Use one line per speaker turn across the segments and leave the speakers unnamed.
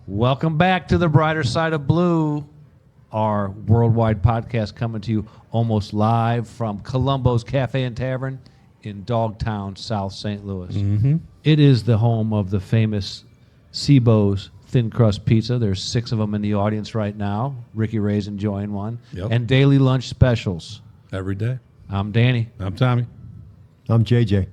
Welcome back to the Brighter Side of Blue, our worldwide podcast coming to you almost live from Columbo's Cafe and Tavern in Dogtown, South St. Louis.
Mm-hmm.
It is the home of the famous Sebo's Thin Crust Pizza. There's 6 of them in the audience right now. Ricky Ray's enjoying one.
Yep.
And daily lunch specials.
Every day.
I'm Danny.
I'm Tommy.
I'm JJ.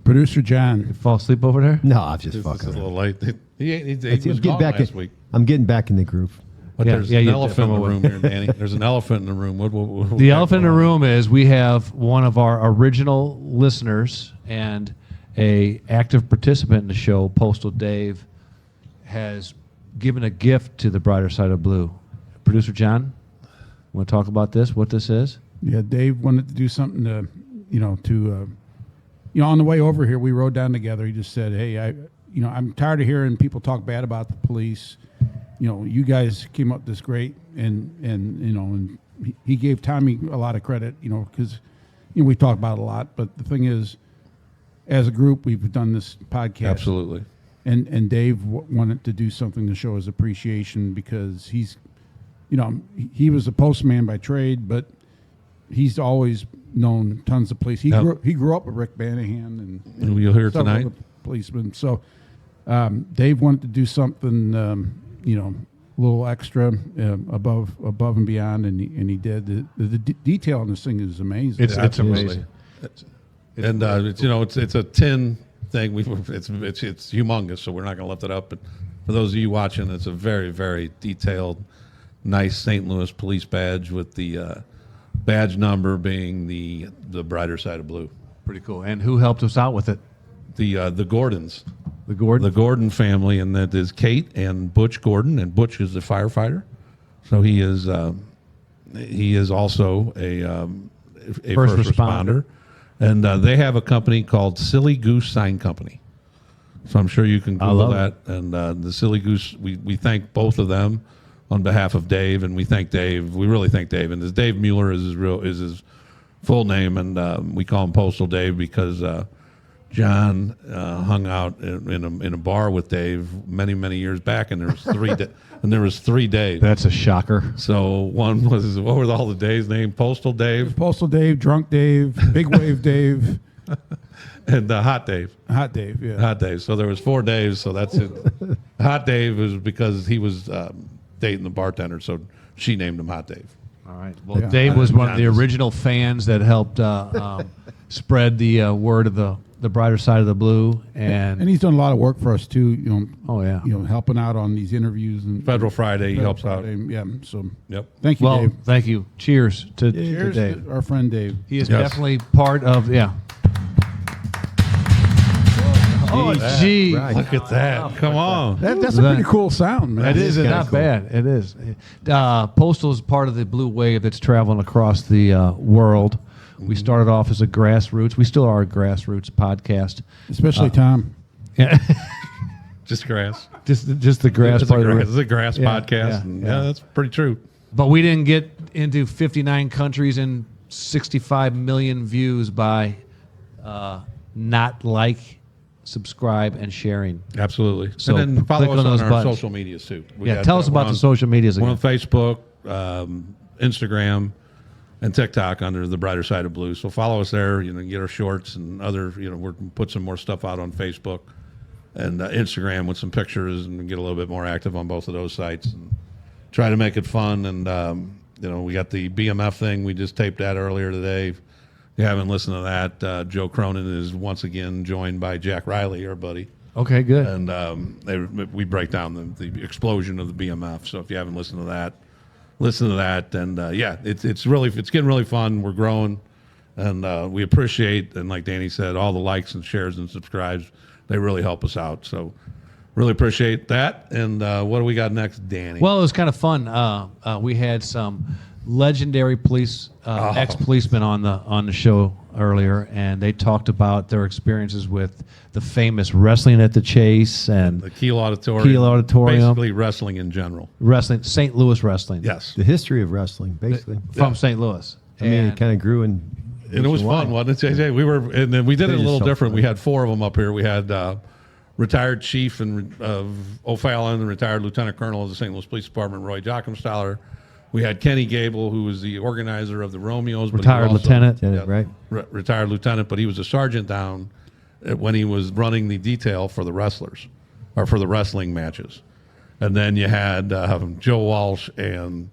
Producer John.
You fall asleep over there?
No, I'm just
This
fucking
is a
around.
little late. He was gone last week.
I'm getting back in the groove.
But
Yeah,
there's
yeah,
an
you
elephant in the
definitely
room here, Danny. There's an elephant in the room. What
The elephant in the room is we have one of our original listeners and a active participant in the show, Postal Dave, has given a gift to the Brighter Side of Blue. Producer John, want to talk about this? What this is?
Yeah, Dave wanted to do something to, on the way over here, we rode down together. He just said, "Hey, I'm tired of hearing people talk bad about the police. You guys came up with this great," and he gave Tommy a lot of credit, because we talk about it a lot. But the thing is, as a group, we've done this podcast.
Absolutely.
And Dave wanted to do something to show his appreciation because he's, he was a postman by trade, but he's always known tons of police. He grew up with Rick Banahan and
You'll hear it
several
tonight.
other policemen. So Dave wanted to do something, a little extra above and beyond, and he did. The detail on this thing is amazing.
It's amazing.
It's a tin thing. It's humongous, so we're not going to lift it up. But for those of you watching, it's a very, very detailed, nice St. Louis police badge with the badge number being the Brighter Side of Blue.
Pretty cool. And who helped us out with it?
The Gordons.
The Gordon?
The Gordon family, and that is Kate and Butch Gordon, and Butch is a firefighter, so he is also a first responder. And they have a company called Silly Goose Sign Company. So I'm sure you can Google that. And the Silly Goose, we thank both of them on behalf of Dave, and we thank Dave. We really thank Dave. And Dave Mueller is his full name, and we call him Postal Dave because John hung out in a bar with Dave many years back, and there was three Daves.
That's a shocker.
So one was, what were all the Daves' name? Postal Dave,
Drunk Dave, Big Wave Dave,
and Hot Dave.
Hot Dave, yeah.
Hot Dave. So there was 4 Daves. So that's it. Hot Dave was because he was dating the bartender, so she named him Hot Dave.
All right. Well,
Yeah.
Dave was one of the original fans that helped spread the word of the Brighter Side of the Blue, and
he's done a lot of work for us too.
Oh yeah.
Helping out on these interviews and
Federal Friday, he helps out.
Yeah. So
Yep.
thank you,
Well,
Dave.
thank you. Cheers to
Cheers
Dave.
to our friend Dave.
He is
Yes.
definitely part of Oh, gee.
Right.
Look at that. Come on.
That's a pretty cool sound, man.
It is
kinda
not
cool.
bad. It is. Postal is part of the blue wave that's traveling across the world. We started off as a grassroots. We still are a grassroots podcast.
Especially Tom.
Yeah,
Just grass.
just the grass
It's a
part of
grass,
it.
it's a grass
Yeah,
podcast.
yeah,
and
yeah.
that's pretty true.
But we didn't get into 59 countries and 65 million views by not subscribe, and sharing.
Absolutely.
So
and then follow
click
us
on
on
those
our
buttons.
social medias too.
Tell us about the social medias
We're
again.
on Facebook, Instagram, and TikTok under the Brighter Side of Blue. So follow us there. Get our shorts and other. We're put some more stuff out on Facebook and Instagram with some pictures, and get a little bit more active on both of those sites and try to make it fun. And we got the BMF thing. We just taped that earlier today. If you haven't listened to that, Joe Cronin is once again joined by Jack Riley, our buddy.
Okay, good.
And we break down the explosion of the BMF. So if you haven't listened to that, listen to that. And it's getting really fun. We're growing, and we appreciate, and like Danny said, all the likes and shares and subscribes. They really help us out. So really appreciate that. And what do we got next, Danny?
Well, it was kind of fun. We had some legendary ex-policemen on the show earlier, and they talked about their experiences with the famous wrestling at the Chase and
the Kiel Auditorium. Basically wrestling in general.
Wrestling, St. Louis wrestling.
Yes.
The history of wrestling, basically.
From St. Louis.
I mean, it kind of grew and
it was fun, wasn't it, JJ? We did it a little different. We had 4 of them up here. We had retired chief of O'Fallon and retired lieutenant colonel of the St. Louis Police Department, Roy Joachimstaler. We had Kenny Gabel, who was the organizer of the Romeo'S.
Retired lieutenant.
Right.
Retired lieutenant, but he was a sergeant down when he was running the detail for the wrestlers, or for the wrestling matches. And then you had Joe Walsh and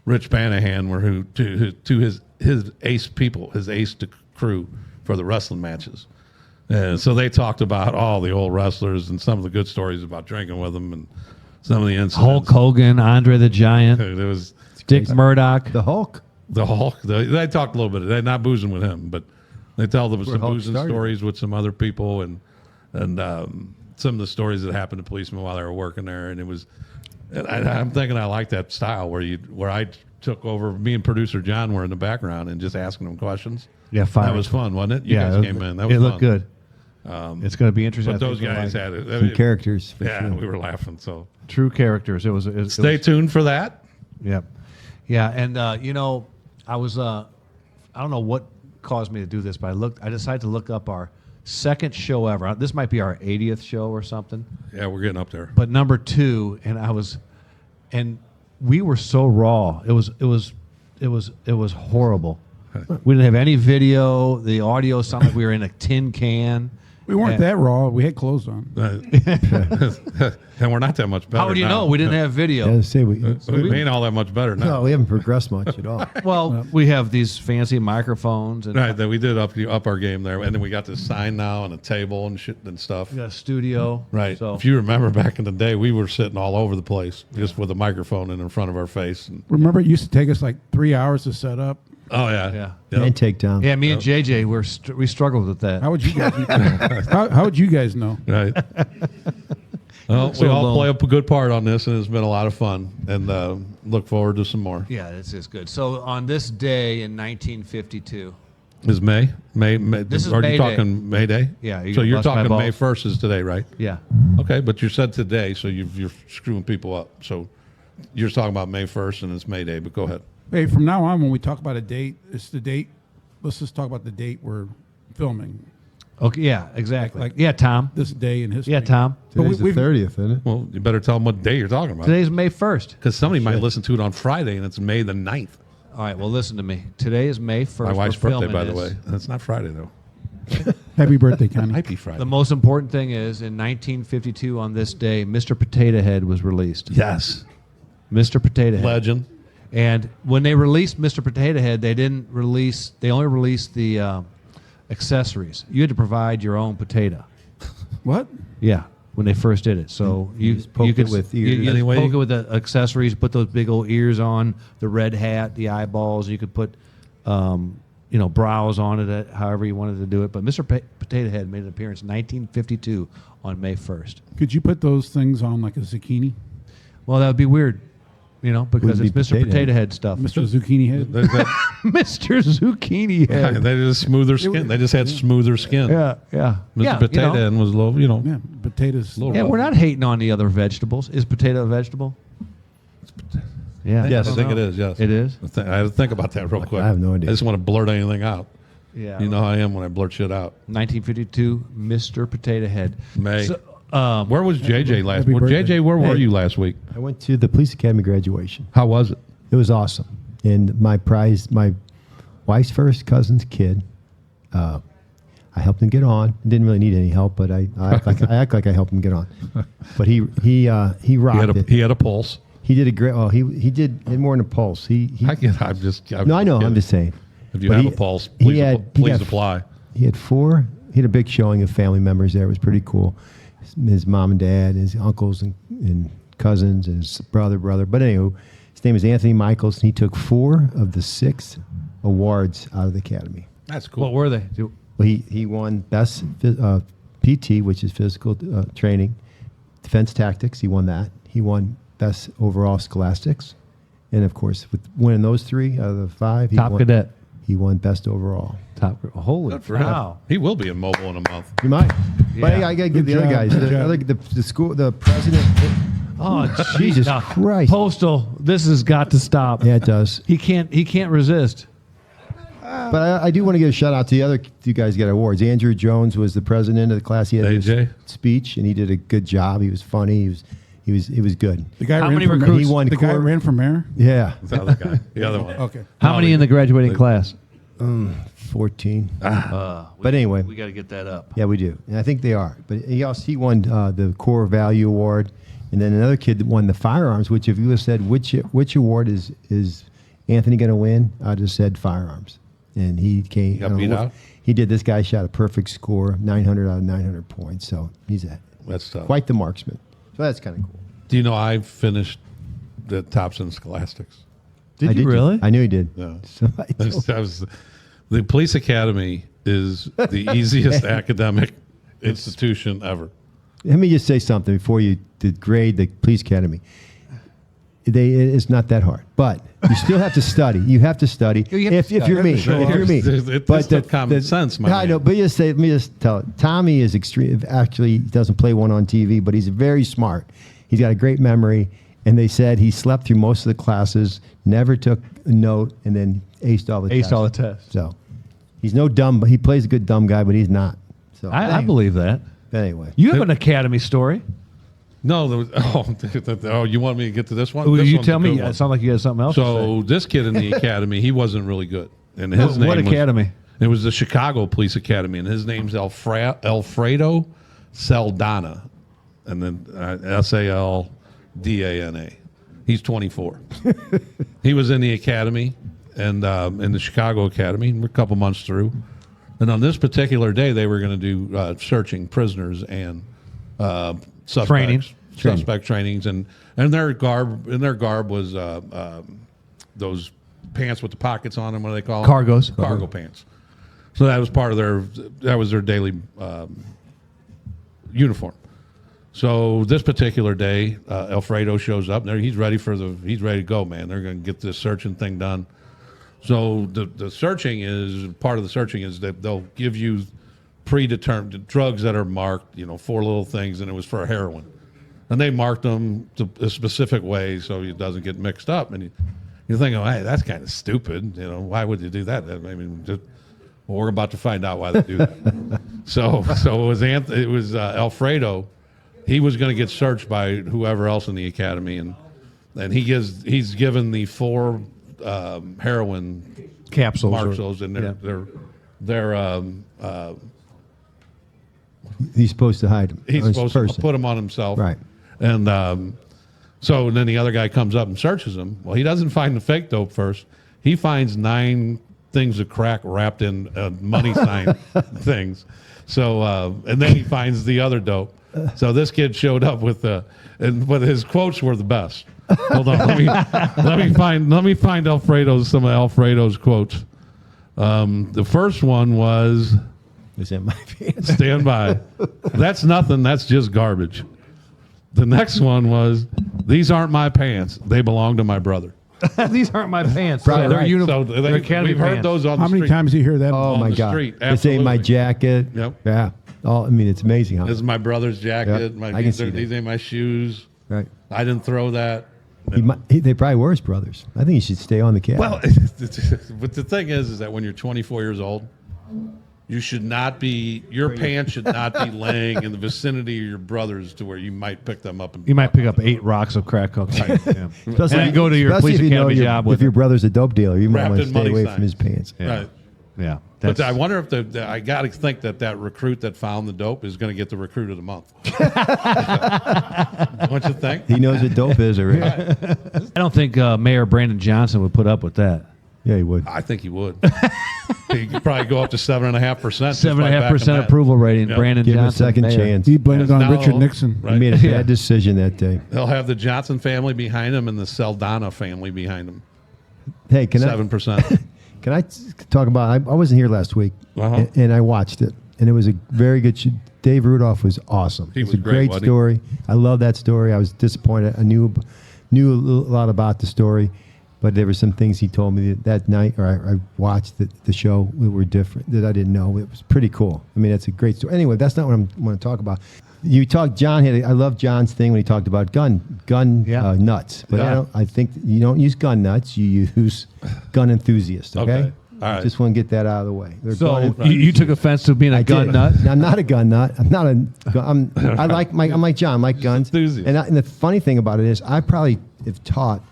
Rich Banahan were his ace people, his ace crew for the wrestling matches. And so they talked about all the old wrestlers and some of the good stories about drinking with them and some of the incidents.
Hulk Hogan, Andre the Giant,
It was
Dick Murdock.
The Hulk.
the Hulk. They talked a little bit. They're not boozing with him, but they tell some
Hulk
boozing
started.
stories with some other people and some of the stories that happened to policemen while they were working there. And it was, and I'm thinking I like that style where I took over. Me and producer John were in the background and just asking them questions.
Yeah, fire.
That was fun, wasn't it? You
Yeah,
guys came in. That was
it looked
fun.
good. It's going to be interesting.
But
I
those
think
guys
they'll like
had
it.
it.
Some characters. For
Yeah,
sure.
we were laughing. So
True characters. It was.
stay tuned for that.
Yep. Yeah, and I was I don't know what caused me to do this, but I decided to look up our second show ever. This might be our 80th show or something,
Yeah, we're getting up there.
but number 2, and we were so raw. It was horrible. We didn't have any video. The audio sounded like we were in a tin can.
We weren't that raw. We had clothes on.
And we're not that much better.
How would you
now.
know? We didn't have video.
Yeah, say we
We ain't all that much better now.
no, we haven't progressed much at all.
Well, we have these fancy microphones and
Right, then we did up our game there, and then we got this sign now and a table and shit and stuff.
we got a studio.
Right.
So
If you remember back in the day, we were sitting all over the place just with a microphone in front of our face. And,
Remember, it used to take us like 3 hours to set up.
oh yeah,
Yeah.
Yep.
And take down.
yeah, me and JJ we struggled with that.
How would you guys? how would you guys know?
Right. Well, we
So
all
alone.
play a good part on this, and it's been a lot of fun. And look forward to some more.
Yeah, this is good. So on this day in 1952,
Is May?
This is
are
May
you
Day.
talking May Day?
Yeah, you
So
gonna
you're
bust my
talking May
balls?
1st is today, right?
yeah,
Okay, but you said today, so you're screwing people up. So you're talking about May 1st, and it's May Day. But go ahead.
Hey, from now on, when we talk about a date, it's the date. Let's just talk about the date we're filming.
okay, yeah, exactly.
Like-
yeah, Tom.
This day in history.
Yeah, Tom.
But
Today's the
we've-
30th, isn't it?
Well, you better tell them what day you're talking about.
Today's May 1st.
Because somebody might listen to it on Friday, and it's May the 9th.
All right, well, listen to me. Today is May 1st.
My wife's
We're
birthday,
filming
by the
this.
way. That's not Friday, though.
Happy birthday, Connie.
Might be Friday.
The most important thing is in 1952 on this day, Mr. Potato Head was released.
Yes.
Mr. Potato Head.
Legend.
And when they released Mr. Potato Head, they only released the accessories. You had to provide your own potato.
What?
Yeah, when they first did it. So you
just poke it with ears.
You
Anyway.
poke it with the accessories, put those big old ears on, the red hat, the eyeballs. You could put, brows on it, however you wanted to do it. But Mr. Potato Head made an appearance in 1952 on May 1st.
Could you put those things on like a zucchini?
Well, that would be weird, because
Wouldn't
it's
be
Mr.
Potato
Potato
Head.
Head stuff.
Mr. Zucchini Head?
Mr. Zucchini Head.
They just smoother skin. They just had smoother skin.
Yeah.
Mr. Potato Head was a little,
Yeah, potatoes.
Little-
Yeah, we're not hating on the other vegetables. Is potato a vegetable? Yeah.
Yes.
I think it is, yes.
It is?
I had to think about that real quick.
I have no idea.
I just want to blurt anything out.
Yeah.
You know how I am when I blurt shit out.
1952, Mr. Potato Head.
May.
So,
Where was JJ last
Happy
week?
birthday.
JJ, where were
Hey.
you last week?
I went to the police academy graduation.
How was it?
It was awesome. And my wife's first cousin's kid, I helped him get on. Didn't really need any help, but I act like I helped him get on. But he rocked it.
He had a pulse.
He did a great. Oh, he did more than a pulse.
I'm just.
No, I know. I'm just saying.
If you
But
have
he-
a pulse,
he
please,
had-
please
he had-
apply.
He had four. He had a big showing of family members there. It was pretty cool. His mom and dad, his uncles and cousins, and his brother. But anyway, his name is Anthony Michaels, and he took 4 of the 6 awards out of the academy.
That's cool.
What were they?
Well, he won best PT, which is physical training, defense tactics. He won that. He won best overall scholastics, and of course, with winning those 3 out of the 5,
Top cadet.
He won best overall.
Holy
Good for
cow.
him. He will be in Mobile in a month.
You might, but
Yeah.
hey, I got to give
Good
the other
job,
guys,
good
the
job.
school, the president.
Oh,
Jesus
Now,
Christ.
Postal, this has got to stop.
Yeah, it does.
He can't resist.
But But I do want to give a shout out to the other two guys who got awards. Andrew Jones was the president of the class. He had
AJ?
his speech, and he did a good job. He was funny. He was good.
The guy
How
ran
many
for
recruits?
He won
The guy
court.
ran for mayor.
Yeah,
The other guy. The other one.
Okay.
How many in the graduating class?
14.
But
anyway.
we got to get that up.
Yeah, we do, and I think they are. But he won the Core Value Award, and then another kid that won the firearms. Which, if you had said which award is Anthony going to win, I'd have said firearms. And he came.
He got beat out?
He did. This guy shot a perfect score, 900 out of 900 points. So he's
That's tough.
quite the marksman. So that's kind of cool.
Do you know I finished the tops in scholastics?
Did you really?
I knew he did.
Yeah.
So I told-
The police academy is the easiest academic institution ever.
Let me just say something before you degrade the police academy. It's not that hard, but you still have to study. You have to study.
You have
If
to study.
you're me,
You have to show
if you're me.
It's the common sense, my
I know,
man.
but let me just tell it. Tommy is extreme. Actually, he doesn't play one on TV, but he's very smart. He's got a great memory, and they said he slept through most of the classes, never took a note, and then aced all the tests.
Aced all the tests.
So he's no dumb, but he plays a good dumb guy, but he's not. So
I believe that.
Anyway,
You have an academy story.
No, there was, you want me to get to this one?
Will
This
you
one's
tell
a
me?
good
It
one.
sounds like you had something else to
So this kid in the academy, he wasn't really good. And
say.
his name
What
was-
academy?
It was the Chicago Police Academy, and his name's Alfredo Saldana, and then Saldana. He's 24. He was in the academy, and in the Chicago Academy. We're a couple months through, and on this particular day, they were going to do searching prisoners and suspects,
Trainings.
suspect trainings, and their garb was those pants with the pockets on them. What do they call them?
Cargos.
Cargo pants. So that was part of their daily uniform. So this particular day, Alfredo shows up. There, he's ready to go, man. They're going to get this searching thing done. So the searching is part of the searching is that they'll give you predetermined drugs that are marked, 4 little things, and it was for heroin, and they marked them a specific way so it doesn't get mixed up. And you're thinking, hey, that's kind of stupid. Why would you do that? I mean, well, we're about to find out why they do that. So it was Alfredo. He was going to get searched by whoever else in the academy, and he's given the 4 heroin
Capsules.
marshals, and they're
he's supposed to hide him.
he's
on his
supposed
person.
to put him on himself,
Right.
And so then the other guy comes up and searches him. Well, he doesn't find the fake dope first. He finds 9 things of crack wrapped in money sign things. So and then he finds the other dope. So this kid showed up but his quotes were the best. Hold on, let me find some of Alfredo's quotes. The first one was,
Was that my pants?
"Stand by. That's nothing. That's just garbage." The next one was, "These aren't my pants. They belong to my brother."
These aren't my pants.
Right,
They're
right.
they're academy
we've heard
pants.
those on
How
the
many
street.
times do you hear that?
Oh my
the
God!
street,
This ain't my
absolutely.
jacket.
Yep.
Yeah. It's amazing how.
This is my brother's jacket.
Yep, I can see that.
These ain't my shoes.
Right.
I didn't throw that.
They probably were his brothers. I think he should stay on the cab.
Well, but the thing is that when you're 24 years old, you should not be. Your pants should not be laying in the vicinity of your brothers to where you might pick them up. And
You might pick up 8 rocks of crack cocaine. Yeah.
Especially
And go to your
especially
police
if you know
academy
your-
job with
If your brother's a dope dealer, you might
Wrapped
want to
in
stay
money
away
signs.
from his pants.
Yeah.
Right.
Yeah.
But I wonder if I got to think that recruit that found the dope is going to get the recruit of the month. Don't you think?
He knows what dope is already.
I don't think Mayor Brandon Johnson would put up with that.
Yeah, he would.
I think he would. He could probably go up to 7.5%.
7.5% approval rating.
Yep.
Brandon
Give him a
Johnson.
second
mayor.
chance.
He blamed it on
Now-
Richard Nixon.
Right.
He made a
Yeah.
bad decision that day.
He'll have the Johnson family behind him and the Saldana family behind him.
Hey, can
7%.
I talk about? I wasn't here last week,
Uh-huh.
and I watched it, and it was a very good. Dave Rudolph was awesome.
He
It's
was
a
great,
great
wasn't he?
story. I love that story. I was disappointed. I knew a lot about the story, but there were some things he told me that night, or I watched the show that were different that I didn't know. It was pretty cool. I mean, that's a great story. Anyway, that's not what I want to talk about. You talked. John had. I love John's thing when he talked about gun
Yeah.
nuts. But
Yeah.
I think you don't use gun nuts. You use gun enthusiast. Okay.
All right.
Just want to get that out of the way. They're
So
going-
you took offense to being a gun
did.
nut?
I'm not a gun nut. I'm not a. I'm like John. I like guns.
enthusiast.
And the funny thing about it is, I probably have taught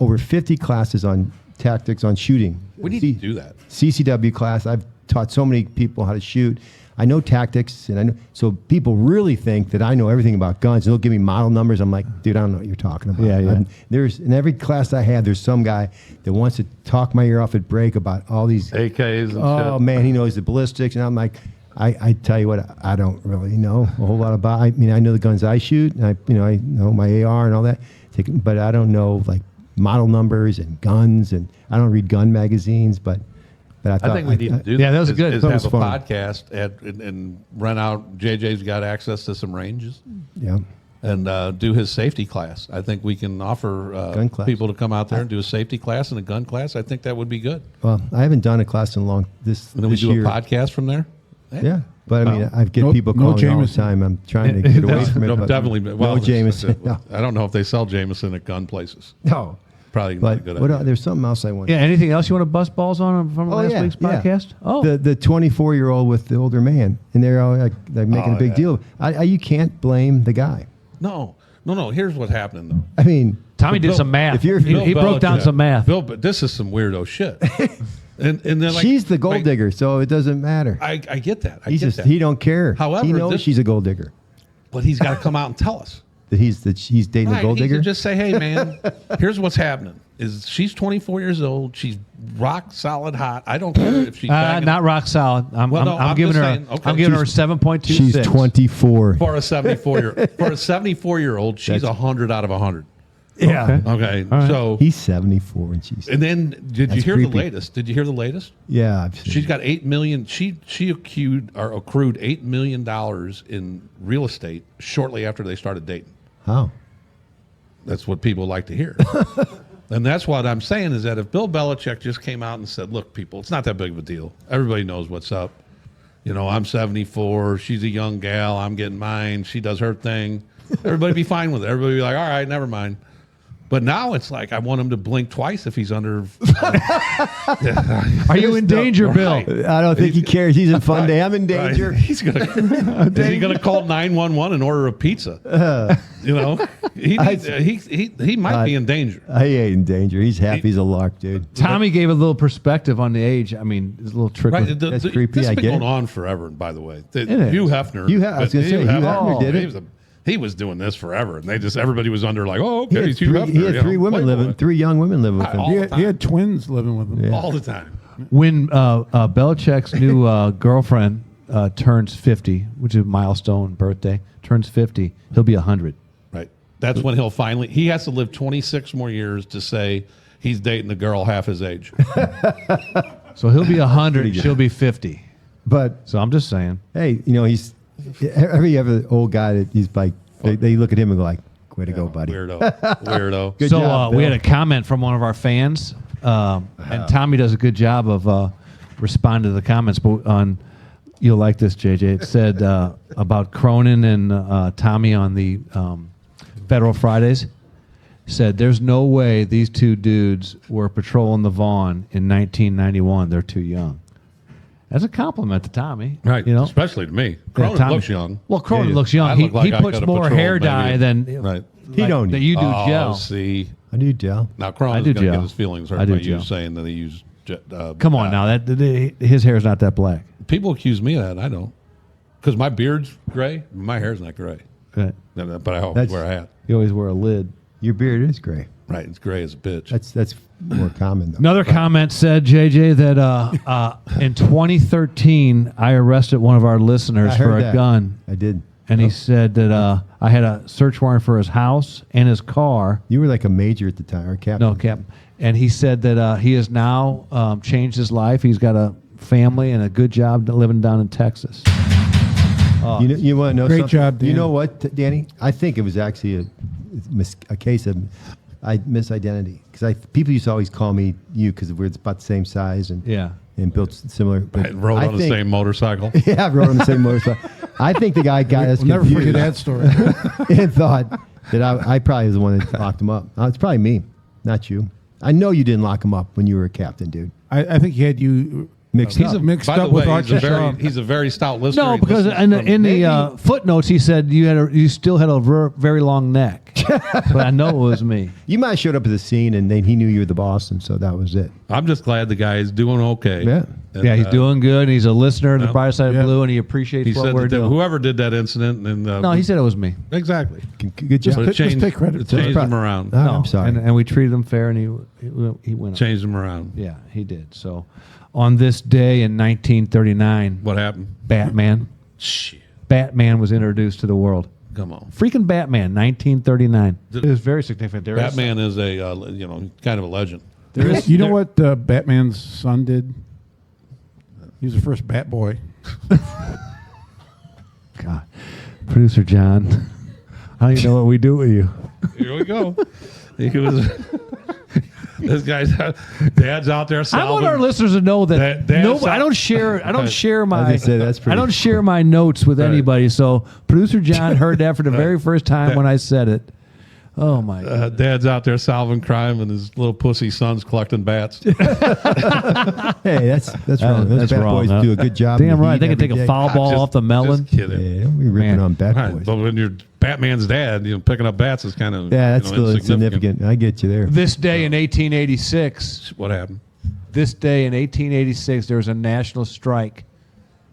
over 50 classes on tactics on shooting.
We need to do that.
CCW class. I've taught so many people how to shoot. I know tactics, and I know. So people really think that I know everything about guns. And they'll give me model numbers. I'm like, dude, I don't know what you're talking about.
Yeah.
There's in every class I had, there's some guy that wants to talk my ear off at break about all these
AKs and
oh
shit.
man, he knows the ballistics, and I'm like, I tell you what, I don't really know a whole lot about. I mean, I know the guns I shoot, and I know my AR and all that, but I don't know like model numbers and guns, and I don't read gun magazines, but I thought
I think we need to do that.
Yeah, that was good.
Is
That
have
was
a
fun.
podcast and rent out. JJ's got access to some ranges
yeah.
and do his safety class. I think we can offer
Gun class.
people to come out there and do a safety class and a gun class. I think that would be good.
Well, I haven't done a class in a long this
And then we
this
do
year.
a podcast from there.
Yeah, but I mean, I get
No-
people
no
calling me all the
Jameson.
time. I'm trying to get away from it.
No,
but
definitely. Well,
no Jameson. No.
I don't know if they sell Jameson at gun places.
No.
Probably not a
But
good
what,
idea.
there's something else I want.
Yeah, anything else you want to bust balls on from last week's podcast? Oh,
the 24-year-old with the older man, and they're all like making a big deal. You can't blame the guy.
No. Here's what happened though.
I mean,
Tommy did
Bill-
some math.
if you're-
he broke down
Belichick-
some math.
Bill, but this is some weirdo shit. and then like
she's the gold
like,
digger, so it doesn't matter.
I get that. I
He's
get
just
that.
he don't care.
However,
he knows
this-
she's a gold digger.
But he's got to come out and tell us.
That he's dating a
Right,
gold
he
digger.
could just say, "Hey, man, here's what's happening. Is she's 24 years old. She's rock solid hot. I don't care if she's bagging
Not rock solid. I'm giving
just
her.
saying, okay.
I'm giving her
She's-
7.26.
She's 24.
for a 74-year-old. She's 100 out of 100.
Yeah,
Okay,
right.
so
he's 74 and she's
and then did you
That's
hear the
creepy.
latest? Did you hear the latest?
yeah. I've seen
She's
it.
got $8 million. She accrued $8 million in real estate shortly after they started dating.
How?
That's what people like to hear. And that's what I'm saying is that if Bill Belichick just came out and said, look, people, it's not that big of a deal. Everybody knows what's up. You know, I'm 74. She's a young gal. I'm getting mine. She does her thing. Everybody be fine with it. Everybody be like, all right, never mind. But now it's like I want him to blink twice if he's under.
Are you in danger, Bill?
I don't think he cares. He's in fun day. I'm in danger.
He's gonna. Is he gonna call 911 and order a pizza? You know, he might be in danger.
He ain't in danger. He's happy. He's a lark, dude.
Tommy gave a little perspective on the age. I mean, there's a little trick.
Right,
with-
That's creepy,
This
I
has been
get
going
it.
on forever. By the way,
is.
Hugh Hefner.
I was gonna say, Hugh Hefner did it.
He was doing this forever, and everybody was under like, oh,
He
okay,
had
he's Hugh
three,
Hefner.
he had
you
three
know,
women
Playboy.
living, 3 young women living with him.
All the
He had twins living with him.
Yeah.
all the time.
when Belichick's new girlfriend turns 50, which is a milestone birthday, turns 50, he'll be 100.
Right. That's when he'll finally. He has to live 26 more years to say he's dating a girl half his age.
So he'll be 100. She'll be 50.
But
So I'm just saying.
hey, he's every other old guy that he's like, they look at him and go like, way to go, buddy.
Weirdo.
Good
So
job,
we
Bill.
had a comment from one of our fans, and Tommy does a good job of responding to the comments. But you'll like this, JJ. It said about Cronin and Tommy on the Federal Fridays. Said there's no way these two dudes were patrolling the Vaughn in 1991. They're too young. That's a compliment to Tommy,
Right.
You know,
Especially to me. Cronin
Tommy-
looks young.
Well, Cronin
Yeah,
looks
I
young.
look like
He
I
puts
coulda
more
patrolled
hair dye
maybe.
than
Right.
He don't
that
need-
you do,
Oh,
gel.
see.
I do gel.
Now
I
Cronin's
do
going to
gel.
get his feelings hurt
I do
by you
gel.
saying that he used.
Come on now, his hair is not that black.
People accuse me of that. I don't, because my beard's gray. My hair's not gray.
Right.
But I always
That's-
wear a hat.
You always wear a lid.
Your beard is gray.
Right, it's gray as a bitch.
That's more common though.
Another comment said, JJ, that in 2013, I arrested one of our listeners
I
for
heard
a
that.
gun.
I did.
And he said that I had a search warrant for his house and his car.
You were like a major at the time, or captain.
No, Captain. And he said that he has now changed his life. He's got a family and a good job living down in Texas.
You want to know
Great
something?
job, Dan.
You know what, Danny? I think it was actually a case of misidentity. Because people used to always call me you because we're about the same size and built similar. But
I rode
I
on the
think-
same motorcycle.
Yeah, I rode on the same motorcycle. I think the guy got us
We'll never forget
confused
that story.
and thought that I probably was the one that locked him up. It's probably me, not you. I know you didn't lock him up when you were a captain, dude.
I think he had you
Mixed up.
mixed
By the
up with
way,
Archer.
he's a very stout listener.
No,
He
because
listens
in
from-
the footnotes he said you still had a very long neck, but I know it was me.
You might have showed up at the scene, and then he knew you were the boss, and so that was it.
I'm just glad the guy is doing okay.
Yeah.
And,
Yeah, he's doing good. And he's a listener of the
yeah.
Bright Side
Yeah.
of Blue, and he appreciates
He
what
said
we're
that
doing.
whoever did that incident, and
No, he said it was me.
exactly.
Good job.
But it
Just
changed,
take credit
it
for it.
changed him around.
Oh,
No,
I'm sorry.
And we treated him fair, and he went up.
Changed him around.
Yeah, he did. So, on this day in 1939,
What happened?
Batman was introduced to the world.
Come on.
Freaking Batman, 1939. It was very significant. There is-
Batman is a kind of a legend.
There
You know what Batman's son did? He was the first Bat Boy.
God, producer John, I don't even know what we do with you.
Here we go. He was. This guy's dad's out there.
I want our listeners to know that I don't share. I don't share my.
gonna say, that's pretty-
I don't share my notes with
Right.
anybody. So producer John heard that for the very first time when I said it. Oh my God.
Dad's out there solving crime, and his little pussy son's collecting bats.
Hey, that's wrong. Those
that's
bad
wrong,
boys
huh?
do a good job. in
Damn
the
right.
heat
They can
every
take a
day.
foul ball
Just-
off the melon.
Just kidding.
Yeah, don't be ripping
Man.
on bad
Right,
boys.
but when you're Batman's dad, picking up bats is kind of
Yeah, that's still insignificant. I get you there.
This day in 1886,
What happened?
there was a national strike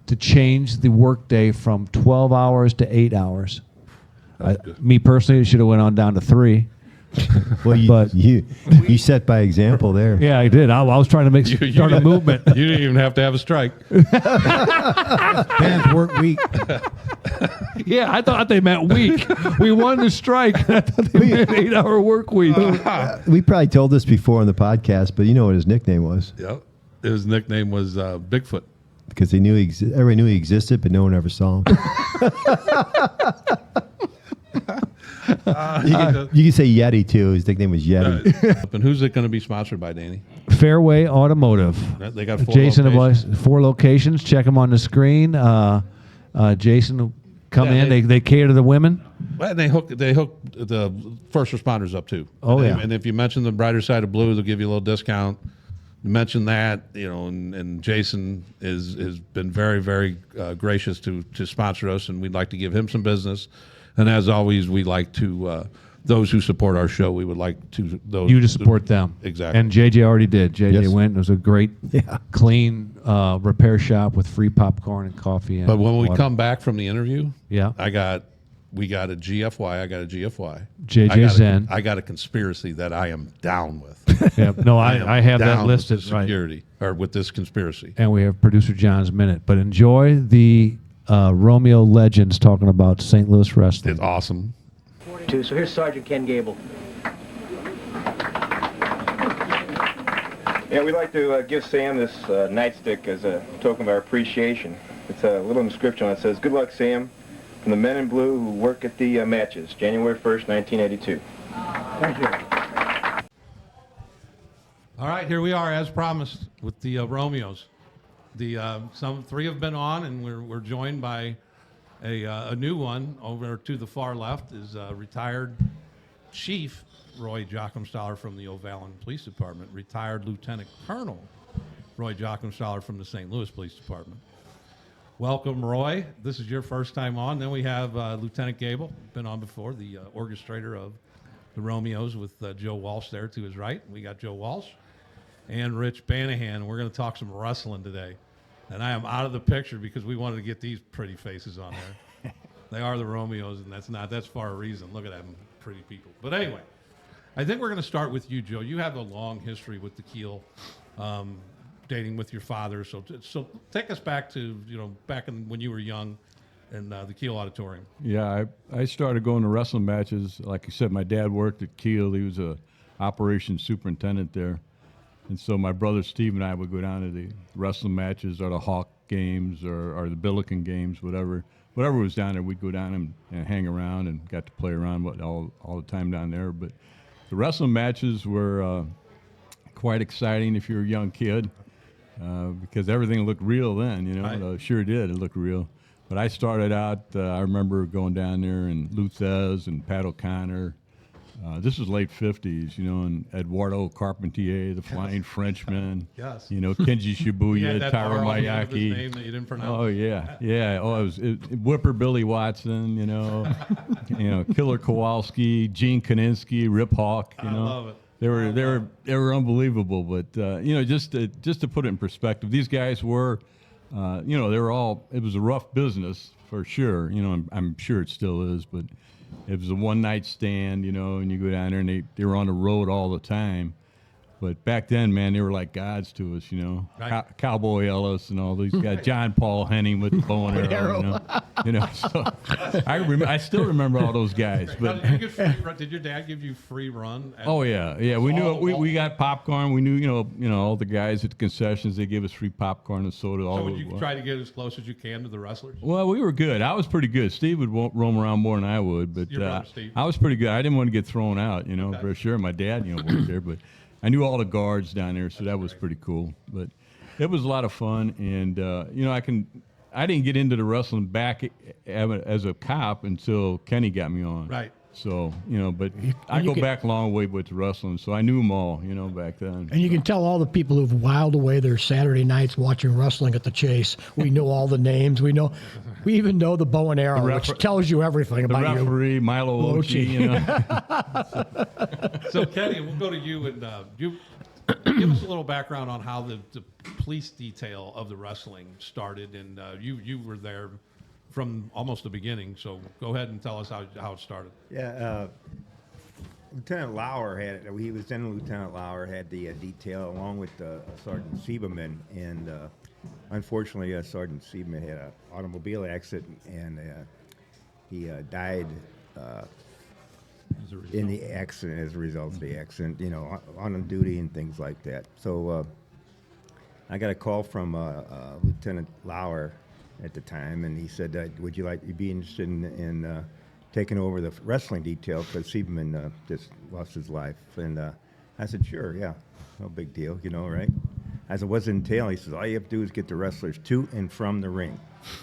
to change the workday from 12 hours to 8 hours. Me personally, it should have went on down to 3.
Well,
But-
you set by example there.
Yeah, I did. I was trying to start a movement.
You didn't even have to have a strike.
Man's work week.
Yeah, I thought they meant week. We won the strike. I thought they meant 8-hour work week.
We probably told this before on the podcast, but you know what his nickname was
Yep. His nickname was Bigfoot.
because he knew everybody knew he existed, but no one ever saw him. You can say Yeti too. His nickname was Yeti.
And who's it going to be sponsored by, Danny?
Fairway Automotive.
They got 4
Jason,
locations.
4 locations. Check them on the screen. Jason will come
Yeah,
in. They cater to the women.
Well, and they hook the first responders up too.
Oh,
and
yeah.
And if you mention the Brighter Side of Blue, they'll give you a little discount. Mention that, and Jason has been very, very gracious to sponsor us, and we'd like to give him some business. And as always, we like to those who support our show. We would like to those
You to support them.
Exactly.
And JJ already did. JJ
Yes.
went. It was a great, clean repair shop with free popcorn and coffee. And
But when we
water.
come back from the interview,
Yeah.
we got a GFY. I got a GFY.
JJ Zen.
I got a conspiracy that I am down with.
Yep. No, I have that
Down with
listed.
the
Right.
security or with this conspiracy.
And we have producer John's minute. But enjoy the Romeo legends talking about St. Louis wrestling.
It's awesome.
So here's Sergeant Ken Gabel.
Yeah, we'd like to give Sam this nightstick as a token of our appreciation. It's a little inscription that says, "Good luck, Sam, from the men in blue who work at the matches, January 1st, 1982.
Thank you.
All right, here we are, as promised, with the Romeos. Some 3 have been on, and we're joined by a new one. Over to the far left is retired Chief Roy Joachimstaler from the O'Fallon Police Department, retired Lieutenant Colonel Roy Joachimstaler from the St. Louis Police Department. Welcome, Roy. This is your first time on. Then we have Lieutenant Gabel, been on before, the orchestrator of the Romeos with Joe Walsh there to his right. We got Joe Walsh and Rich Banahan. We're going to talk some wrestling today. And I am out of the picture because we wanted to get these pretty faces on there. They are the Romeos, and that's for a reason. Look at them pretty people. But anyway, I think we're going to start with you, Joe. You have a long history with the Keel, dating with your father. So take us back to, back when you were young in the Keel Auditorium.
Yeah, I started going to wrestling matches. Like you said, my dad worked at Kiel. He was a operations superintendent there. And so my brother Steve and I would go down to the wrestling matches or the Hawk games or the Billiken games, whatever was down there. We'd go down and hang around and got to play around all the time down there. But the wrestling matches were quite exciting if you're a young kid because everything looked real then, Right. Sure did. It looked real. But I started out, I remember going down there and Luthez and Pat O'Connor, This was late 50s, you know, and Eduardo Carpentier, the Flying Frenchman.
Yes.
You know, Kenji Shibuya, Taro Mayaki.
Name that you didn't pronounce.
Oh yeah, yeah. Oh, it Whipper Billy Watson. You know, Killer Kowalski, Gene Kaninsky, Rip Hawk. You know,
I love it.
They were unbelievable. But just to put it in perspective, these guys were, they were all. It was a rough business for sure. You know, I'm sure it still is, but it was a one night stand. You know, and you go down there and they were on the road all the time. But back then, man, they were like gods to us, you know.
Right.
Cowboy Ellis and all these guys. John Paul Henning with the bow and arrow, you know. So I still remember all those guys. But
Did your dad give you free run?
oh yeah. We knew we got popcorn. We knew all the guys at the concessions. They gave us free popcorn and soda.
So would you try to get as close as you can to the wrestlers?
Well, we were good. I was pretty good. Steve would roam around more than I would, but
Your brother Steve.
I was pretty good. I didn't want to get thrown out, you know, for sure. My dad, worked there, but I knew all the guards down there, so that was pretty cool. But it was a lot of fun, and I didn't get into the wrestling back as a cop until Kenny got me on.
Right.
So, but I go back a long way with the wrestling, so I knew them all, back then.
And you can tell all the people who've wiled away their Saturday nights watching wrestling at the Chase. We know all the names. We even know the bow and arrow, which tells you everything
The
about
referee, Milo Ochi,
So Kenny, we'll go to you, and you give us a little background on how the police detail of the wrestling started, and you were there from almost the beginning. So go ahead and tell us how it started.
Yeah, Lieutenant Lauer he was then Lieutenant Lauer had the detail along with Sergeant Sieberman, and unfortunately Sergeant Sieberman had an automobile accident, and he died in the accident as a result of the accident, on duty and things like that. So I got a call from Lieutenant Lauer at the time, and he said, would you be interested in taking over the wrestling detail, because Sieberman just lost his life. And I said, sure, yeah, no big deal, right? I said, what's it entail? He says, all you have to do is get the wrestlers to and from the ring.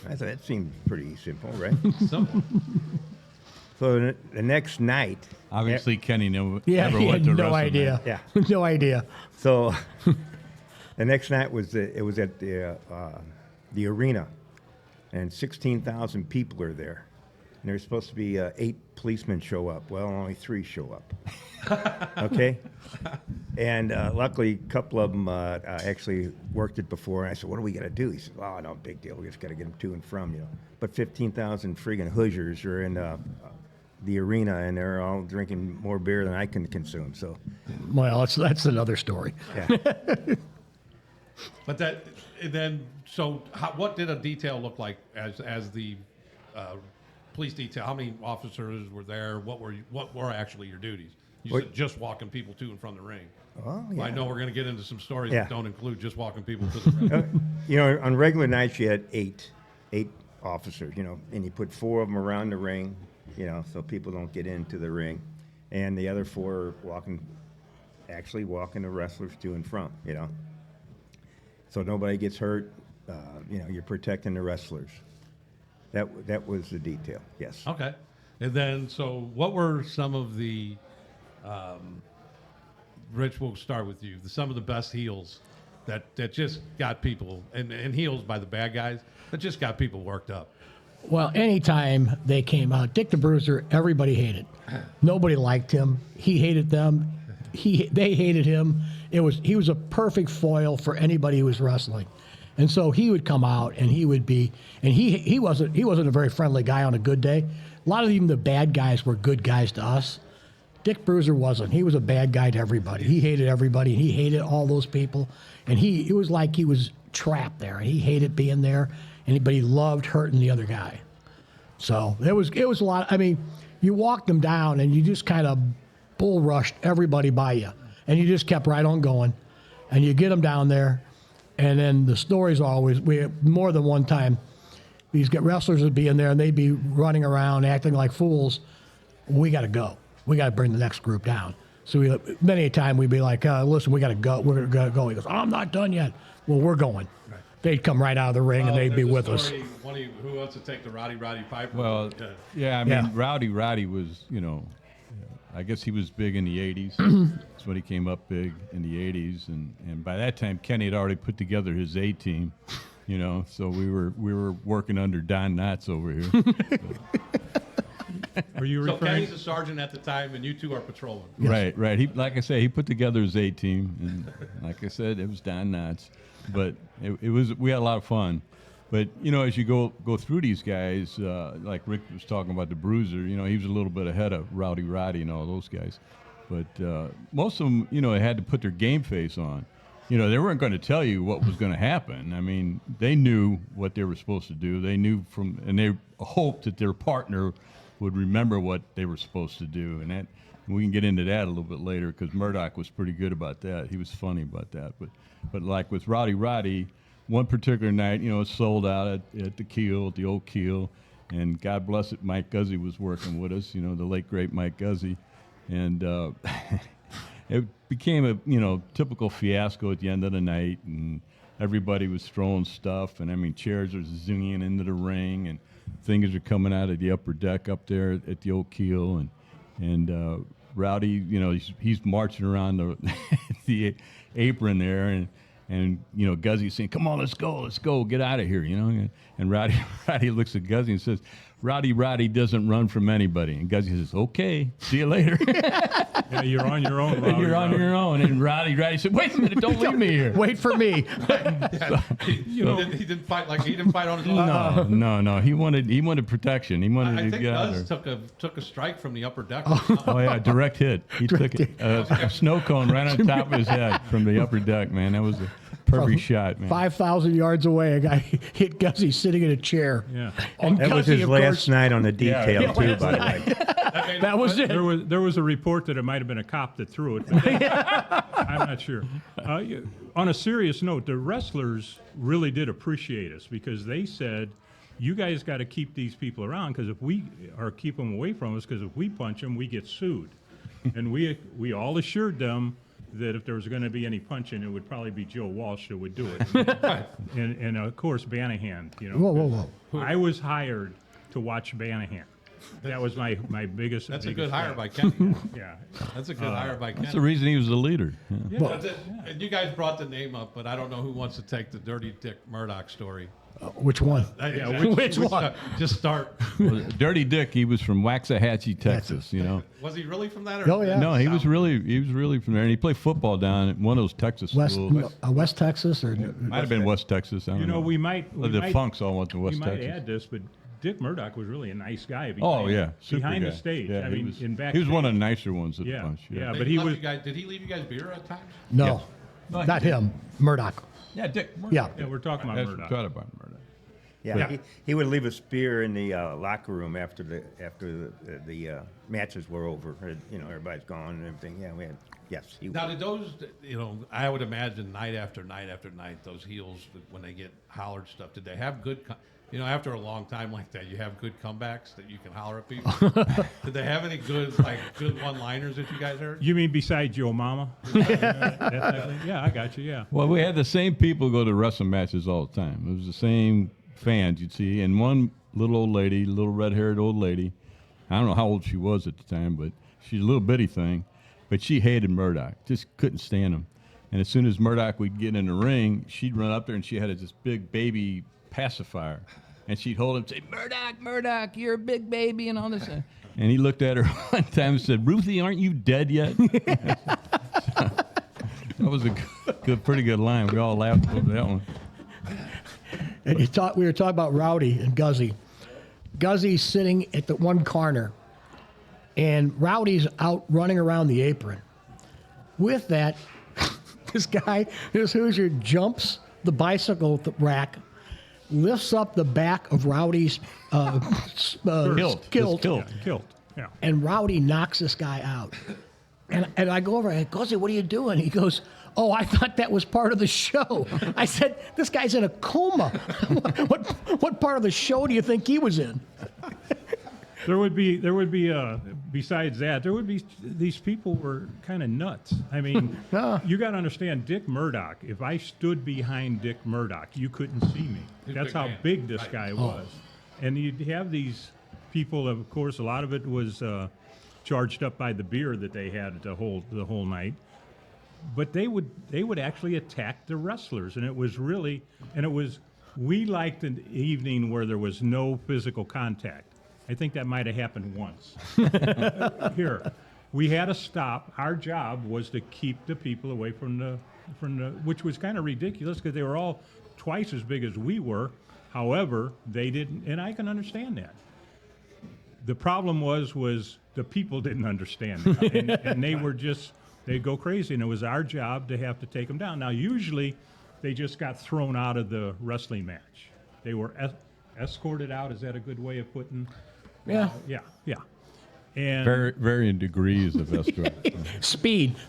I said, that seems pretty simple, right?
Simple.
So the next night...
Obviously, Kenny never
he
went
had
to
no
wrestling.
idea.
Yeah.
No idea.
So the next night was it was at the arena, and 16,000 people are there. And there's supposed to be 8 policemen show up. Well, only 3 show up. Okay? And luckily, a couple of them actually worked it before. And I said, what do we got to do? He said, oh, no, big deal. We just got to get them to and from, But 15,000 friggin' Hoosiers are in the arena, and they're all drinking more beer than I can consume. So,
Well, that's another story.
yeah.
But what did a detail look like as the police detail? How many officers were there? What were actually your duties? You said just walking people to and from the ring.
Oh,
Well,
yeah.
I know we're going to get into some stories
Yeah.
that don't include just walking people to the ring.
On regular nights you had eight officers, and you put 4 of them around the ring, so people don't get into the ring, and the other 4 are walking the wrestlers to and from, so nobody gets hurt. You're protecting the wrestlers. That was the detail. Yes.
Okay. And then, so what were some of the, Rich, we'll start with you, some of the best heels that just got people, and heels by the bad guys, that just got people worked up?
Well, anytime they came out, Dick the Bruiser, everybody hated. Nobody liked him. He hated them. They hated him. He was a perfect foil for anybody who was wrestling. And so he would come out, and he would be, and he wasn't a very friendly guy on a good day. A lot of even the bad guys were good guys to us. Dick Bruiser wasn't. He was a bad guy to everybody. He hated everybody, and he hated all those people. And it was like he was trapped there, and he hated being there, but he loved hurting the other guy. So it was a lot. I mean, you walked them down, and you just kind of bull rushed everybody by you, and you just kept right on going, and you get them down there. And then the stories always, more than one time, these wrestlers would be in there and they'd be running around acting like fools. We got to go. We got to bring the next group down. So many a time we'd be like, listen, we got to go. We're going to go. He goes, I'm not done yet. Well, we're going. Right. They'd come right out of the ring and they'd be with us.
Who wants to take the Rowdy Roddy Piper?
Well, yeah, I mean, Rowdy Roddy was, I guess he was big in the 80s. That's when he came up big in the 80s. And by that time, Kenny had already put together his A team, you know, so we were working under Don Knotts over here.
Are you
So
referring?
Kenny's a sergeant at the time, and you two are patrolling.
Right. He, like I say, he put together his A team, and like I said, it was Don Knotts. But it was, we had a lot of fun. But you know, as you go through these guys, like Rick was talking about the Bruiser, you know, he was a little bit ahead of Rowdy Roddy and all those guys. But most of them, you know, had to put their game face on. You know, they weren't going to tell you what was going to happen. I mean, they knew what they were supposed to do. They knew and they hoped that their partner would remember what they were supposed to do. And we can get into that a little bit later, because Murdock was pretty good about that. He was funny about that. But like with Rowdy Roddy, one particular night, you know, it sold out at the Keel, at the old Keel, and God bless it, Mike Guzzi was working with us, you know, the late great Mike Guzzi, and it became a, you know, typical fiasco at the end of the night, and everybody was throwing stuff, and I mean, chairs were zinging into the ring, and things are coming out of the upper deck up there at the old Keel, and Rowdy, you know, he's marching around the apron there, and you know, Guzzi's saying, "Come on, let's go, get out of here," you know. And Rowdy looks at Guzzi and says, Roddy doesn't run from anybody. And Guzzi says, "Okay, see you later."
Yeah, you're on your own. Rowdy,
You're on your own. And Roddy said, "Wait a minute, don't leave me here."
Wait for me.
You know, he didn't fight on his own.
No. He wanted protection. He wanted
I
to
think
get out
Gus
there.
took a strike from the upper deck.
Oh yeah, direct hit. He took a snow cone right on top of his head from the upper deck. Man, that was a perfect shot, man.
5,000 yards away, a guy hit Guzzi sitting in a chair.
Yeah.
And
That was
Guzzi,
his
of
last
course,
night on the detail,
Yeah,
too,
last
by the
night.
way.
That was it.
There was a report that it might have been a cop that threw it. But I'm not sure. On a serious note, the wrestlers really did appreciate us, because they said, "You guys got to keep these people around, because if we keep them away from us, because if we punch them, we get sued." And we all assured them that if there was going to be any punching, it would probably be Joe Walsh that would do it. and of course, Banahan. You know,
Whoa.
I was hired to watch Banahan. That was my biggest.
That's a
biggest
good hire
fan.
by Kenny.
Yeah.
That's a good hire by Kenny.
That's the reason he was the leader. Yeah.
That's it. And you guys brought the name up, but I don't know who wants to take the Dirty Dick Murdock story.
Which one?
Which
one?
Just start.
Well, Dirty Dick, he was from Waxahachie, Texas. You know.
Was he really from that? Or
Oh, yeah.
No, he was really from there, and he played football down at one of those Texas schools.
West Texas, or
Might have been West Texas. I don't
You know, we might.
the Funks all went to
We
West
might
Texas.
add this, but Dick Murdock was really a nice guy.
Oh yeah, super
behind
guy.
the stage.
Yeah,
I mean, in back.
he was one of the nicer ones of
Yeah,
the bunch.
yeah.
They
But he
left
was.
you guys, did he leave you guys beer at times?
no, not him. Murdoch.
Yeah, Dick.
Yeah.
Yeah, we're talking about
That's
Murdoch.
what about Murdoch.
Yeah, he would leave a spear in the locker room after the matches were over. You know, everybody's gone and everything. Yeah, yes.
Now, did those, you know, I would imagine night after night after night, those heels, when they get hollered stuff, did they have good, you know, after a long time like that, you have good comebacks that you can holler at people? Did they have any good one-liners that you guys heard?
You mean besides Yo Mama? Yeah, I got you. Yeah.
Well, we had the same people go to wrestling matches all the time. It was the same fans you'd see, and one little old lady, little red-haired old lady. I don't know how old she was at the time, but she's a little bitty thing. But she hated Murdoch, just couldn't stand him. And as soon as Murdoch would get in the ring, she'd run up there and she had this big baby pacifier, and she'd hold him and say, Murdoch, you're a big baby," and all this. And he looked at her one time and said, "Ruthie, aren't you dead yet?" That was a pretty good line. We all laughed over that one.
And we were talking about Rowdy and Guzzi. Guzzi's sitting at the one corner, and Rowdy's out running around the apron. With that, this Hoosier jumps the bicycle rack, lifts up the back of Rowdy's kilt,
Yeah.
and Rowdy knocks this guy out. And I go over and I go, "Guzzi, what are you doing?" He goes, "Oh, I thought that was part of the show." I said, "This guy's in a coma. What part of the show do you think he was in?"
There would be besides that, there would be, these people were kind of nuts. I mean, you got to understand, Dick Murdock, if I stood behind Dick Murdock, you couldn't see me. That's how big this guy was. And you'd have these people, of course, a lot of it was charged up by the beer that they had the whole night. But they would actually attack the wrestlers, and it was we liked an evening where there was no physical contact. I think that might have happened once. Here, we had to stop. Our job was to keep the people away from the which was kind of ridiculous because they were all twice as big as we were. However, they didn't, and I can understand that. The problem was the people didn't understand it, and they'd go crazy, and it was our job to have to take them down. Now, usually, they just got thrown out of the wrestling match. They were escorted out. Is that a good way of putting?
Yeah.
Yeah. And
Varying degrees of escort.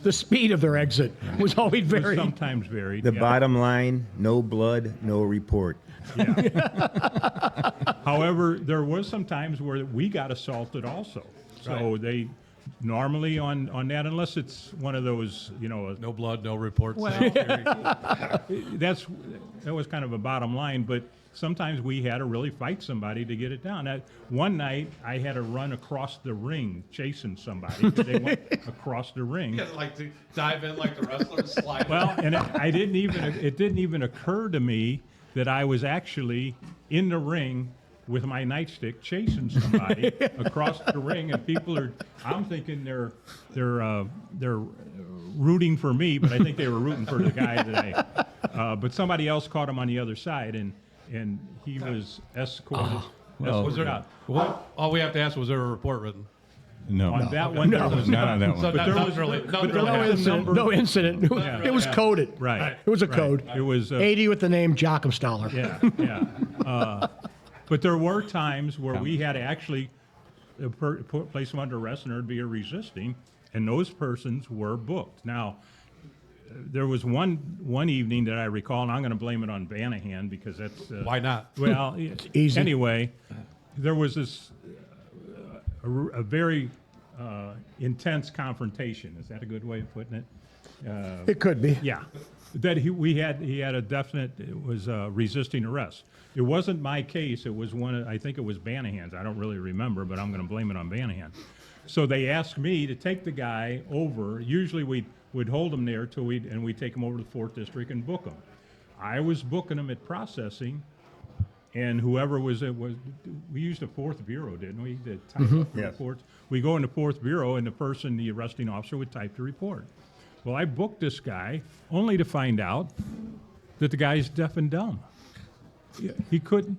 The speed of their exit was always very.
Sometimes varied.
The bottom line: no blood, no report.
Yeah. However, there was some times where we got assaulted also. So they normally on that, unless it's one of those,
No blood, no report.
well, that was kind of a bottom line, but sometimes we had to really fight somebody to get it down. One night, I had to run across the ring chasing somebody. They went across the ring.
Like to dive in like the wrestlers slide.
Well, and it didn't even occur to me that I was actually in the ring with my nightstick chasing somebody across the ring, and I'm thinking they're rooting for me, but I think they were rooting for the guy that but somebody else caught him on the other side, and he was escorted.
Was there
out.
all we have to ask, was there a report written?
No.
On that one, there was
Not on that one.
So
But there
nothing
was-
really,
but
nothing
there
really
was
happened.
No incident. It was coded.
Right.
It was a
Right.
code.
It was
80 with the name Joachimstaler.
Yeah. But there were times where we had to actually place them under arrest, and there'd be a resisting, and those persons were booked. Now, there was one evening that I recall, and I'm going to blame it on Banahan because that's
Why not?
well,
Easy.
Anyway, there was this a very intense confrontation. Is that a good way of putting it?
It could be.
Yeah, that he had a definite resisting arrest. It wasn't my case. It was I think it was Banahan's. I don't really remember, but I'm going to blame it on Banahan. So they asked me to take the guy over. Usually we'd hold him there till we'd take him over to the 4th District and book him. I was booking him at processing, and whoever we used a 4th Bureau, didn't we? To type up the reports. We go in the 4th Bureau, and the arresting officer would type the report. Well, I booked this guy only to find out that the guy's deaf and dumb. He could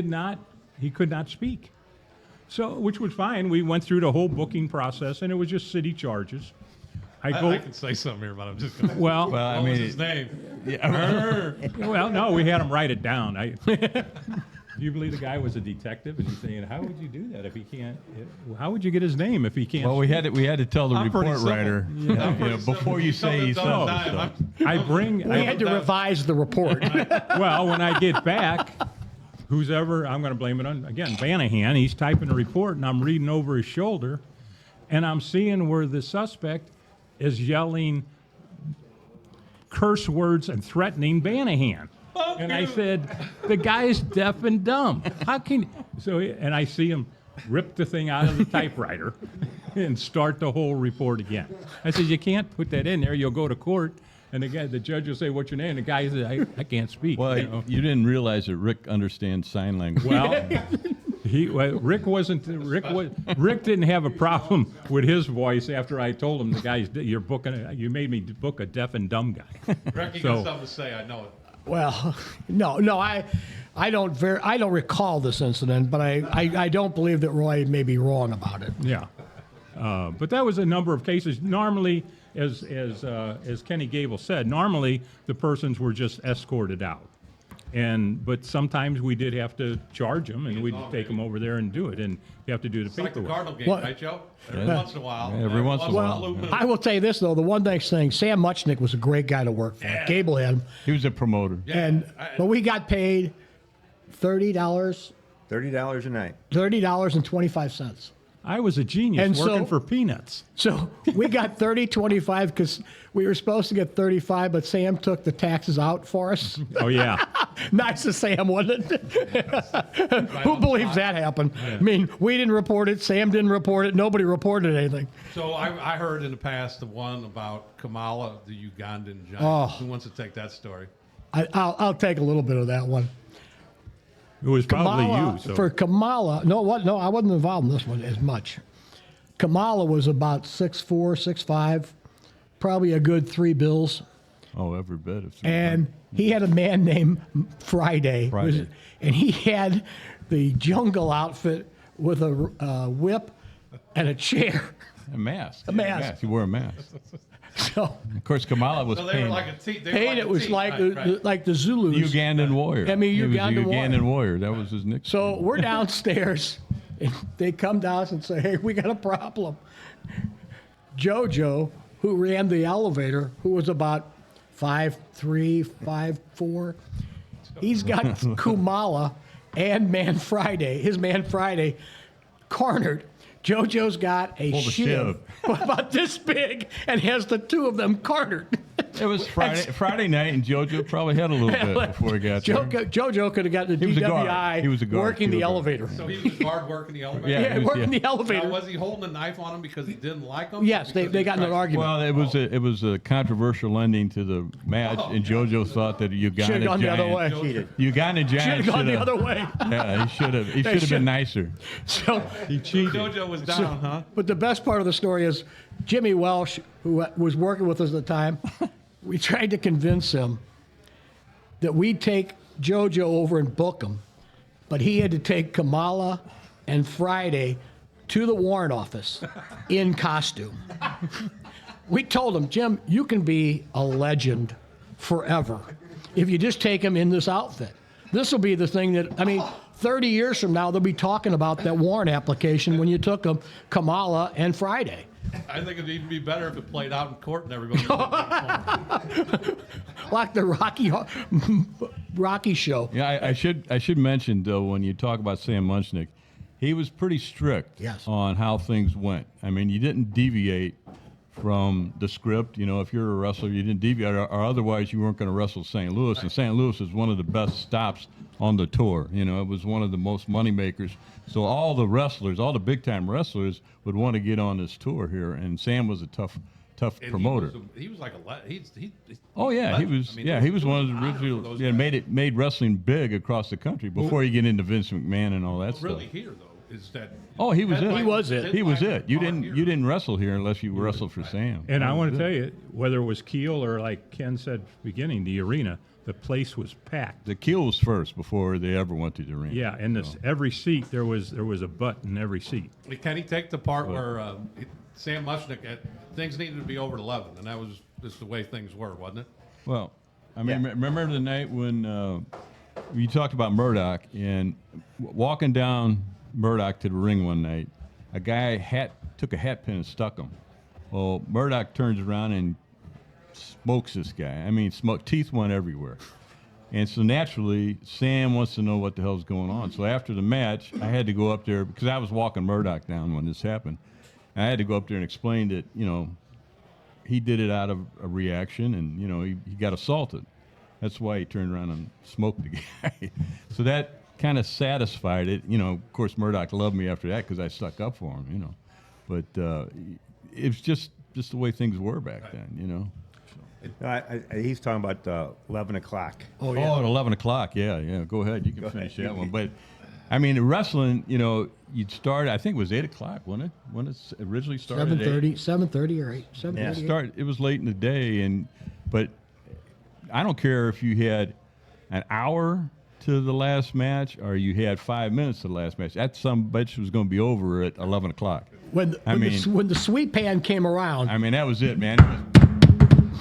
not speak. So, which was fine. We went through the whole booking process, and it was just city charges.
I can say something here, but I'm just going to.
Well,
What was his name?
well, no, we had him write it down. Do you believe the guy was a detective? And he's saying, "How would you do that if he can't? How would you get his name if he can't?"
Well, we had to tell the
I'm pretty
report writer before you say he said stuff.
We had to revise the report.
Well, when I get back, I'm going to blame it on, again, Banahan. He's typing a report, and I'm reading over his shoulder, and I'm seeing where the suspect is yelling curse words and threatening Banahan. And I said, the guy's deaf and dumb. How can and I see him rip the thing out of the typewriter and start the whole report again. I said, you can't put that in there. You'll go to court, and the judge will say, "What's your name?" And the guy says, I can't speak.
Well, you didn't realize that Rick understands sign language.
Well, Rick didn't have a problem with his voice after I told him you made me book a deaf and dumb guy.
Rick, you got something to say, I know it.
Well, no, I don't recall this incident, but I don't believe that Roy may be wrong about it.
Yeah, but that was a number of cases. Normally, as Kenny Gabel said, normally the persons were just escorted out, but sometimes we did have to charge them, and we'd take them over there and do it, and you have to do the
It's like the
paperwork.
Cardinal game, right, Joe? Every once in a while.
Every once in a while.
Well, I will tell you this though: the one nice thing, Sam Muchnick was a great guy to work for. Gabel had him,
He was a promoter.
but we got paid $30
$30 a night.
$30.25.
I was a genius
And
working
so-
for peanuts.
So we got 25 because we were supposed to get 35, but Sam took the taxes out for us.
Oh yeah,
Nice of Sam, wasn't it? Who believes that happened? I mean, we didn't report it. Sam didn't report it. Nobody reported anything.
So I heard in the past the one about Kamala the Ugandan Giant.
Oh.
Who wants to take that story?
I'll take a little bit of that one.
It was probably
Kamala,
you. So.
For Kamala, no, I wasn't involved in this one as much. Kamala was about 6'4", 6'5", probably a good 3 bills.
Oh, every bit.
And he had a man named Friday.
Friday.
And he had the jungle outfit with a whip and a chair.
A mask.
A mask.
He wore a mask.
So,
Of course, Kamala was
So they were
painted.
like a team.
it was like the Zulus.
The Ugandan warrior.
I mean,
He was the
Ugandan
Ugandan warrior. That was his nickname.
So we're downstairs, and they come down and say, "Hey, we got a problem." JoJo, who ran the elevator, who was about 5'3", 5'4", he's got Kamala and his man Friday, cornered. JoJo's got a
Pulled a
shiv about this big and has the two of them cornered.
It was Friday night, and JoJo probably had a little bit before he got there.
JoJo could have gotten the
He was a guard.
DWI
He was a guard.
working
He
the
was a guard.
elevator.
So he was guard working the elevator.
Yeah, he was-
working the elevator.
Now, was he holding a knife on him because he didn't like him?
Yes, they got in an argument.
Well, it was a controversial ending to the match, and JoJo thought that Ugandan
Should have gone the other way.
Giant, Ugandan
Should
Giant
have gone the other way.
Yeah, he should have. He should have been nicer.
So,
He cheated.
JoJo was down, huh?
but the best part of the story is Jimmy Walsh, who was working with us at the time, we tried to convince him that we'd take JoJo over and book him, but he had to take Kamala and Friday to the warrant office in costume. We told him, Jim, you can be a legend forever if you just take him in this outfit. This will be the thing that, 30 years from now, they'll be talking about that warrant application when you took them, Kamala and Friday.
I think it'd even be better if it played out in court and everybody.
Like the Rocky show.
Yeah, I should mention though, when you talk about Sam Munchnick, he was pretty strict
Yes.
on how things went. I mean, you didn't deviate from the script. You know, if you're a wrestler, you didn't deviate, or otherwise you weren't going to wrestle St. Louis. And St. Louis is one of the best stops on the tour. You know, it was one of the most money makers. So all the wrestlers, all the big time wrestlers, would want to get on this tour here. And Sam was a tough
And
promoter.
He was like he
Oh yeah, he was. He was one of the original. Yeah, made wrestling big across the country before you get into Vince McMahon and all that stuff.
really here though is that.
Oh, he was it.
He was it.
He was it. You didn't wrestle here unless you wrestled for Sam.
And I
That
want
was
to
it.
tell you, whether it was Kiel or like Ken said at the beginning, the arena, the place was packed.
The Kiel was first before they ever went to the arena.
Yeah, and every seat there was a butt in every seat.
Can he take the part where Sam Mushnick things needed to be over 11, and that was just the way things were, wasn't it?
Well, I mean, remember the night when you talked about Murdock and walking down Murdock to the ring one night, a guy took a hat pin and stuck him. Well, Murdock turns around and smokes this guy. I mean, teeth went everywhere. And so naturally, Sam wants to know what the hell's going on. So after the match, I had to go up there because I was walking Murdock down when this happened. I had to go up there and explain that, he did it out of a reaction and, he got assaulted. That's why he turned around and smoked the guy. So that kind of satisfied it. Of course, Murdock loved me after that because I stuck up for him, But it was just the way things were back then,
He's talking about 11 o'clock.
Oh, at 11 o'clock. Yeah. Go ahead. You can finish that one. But, I mean, wrestling, you'd start, I think it was 8 o'clock, wasn't it? When it originally started?
7:30 or 8. 7:30.
It was late in the day, but I don't care if you had an hour to the last match or you had 5 minutes to the last match. That some bitch was going to be over at 11 o'clock.
When the sweet pan came around,
I mean, that was it, man.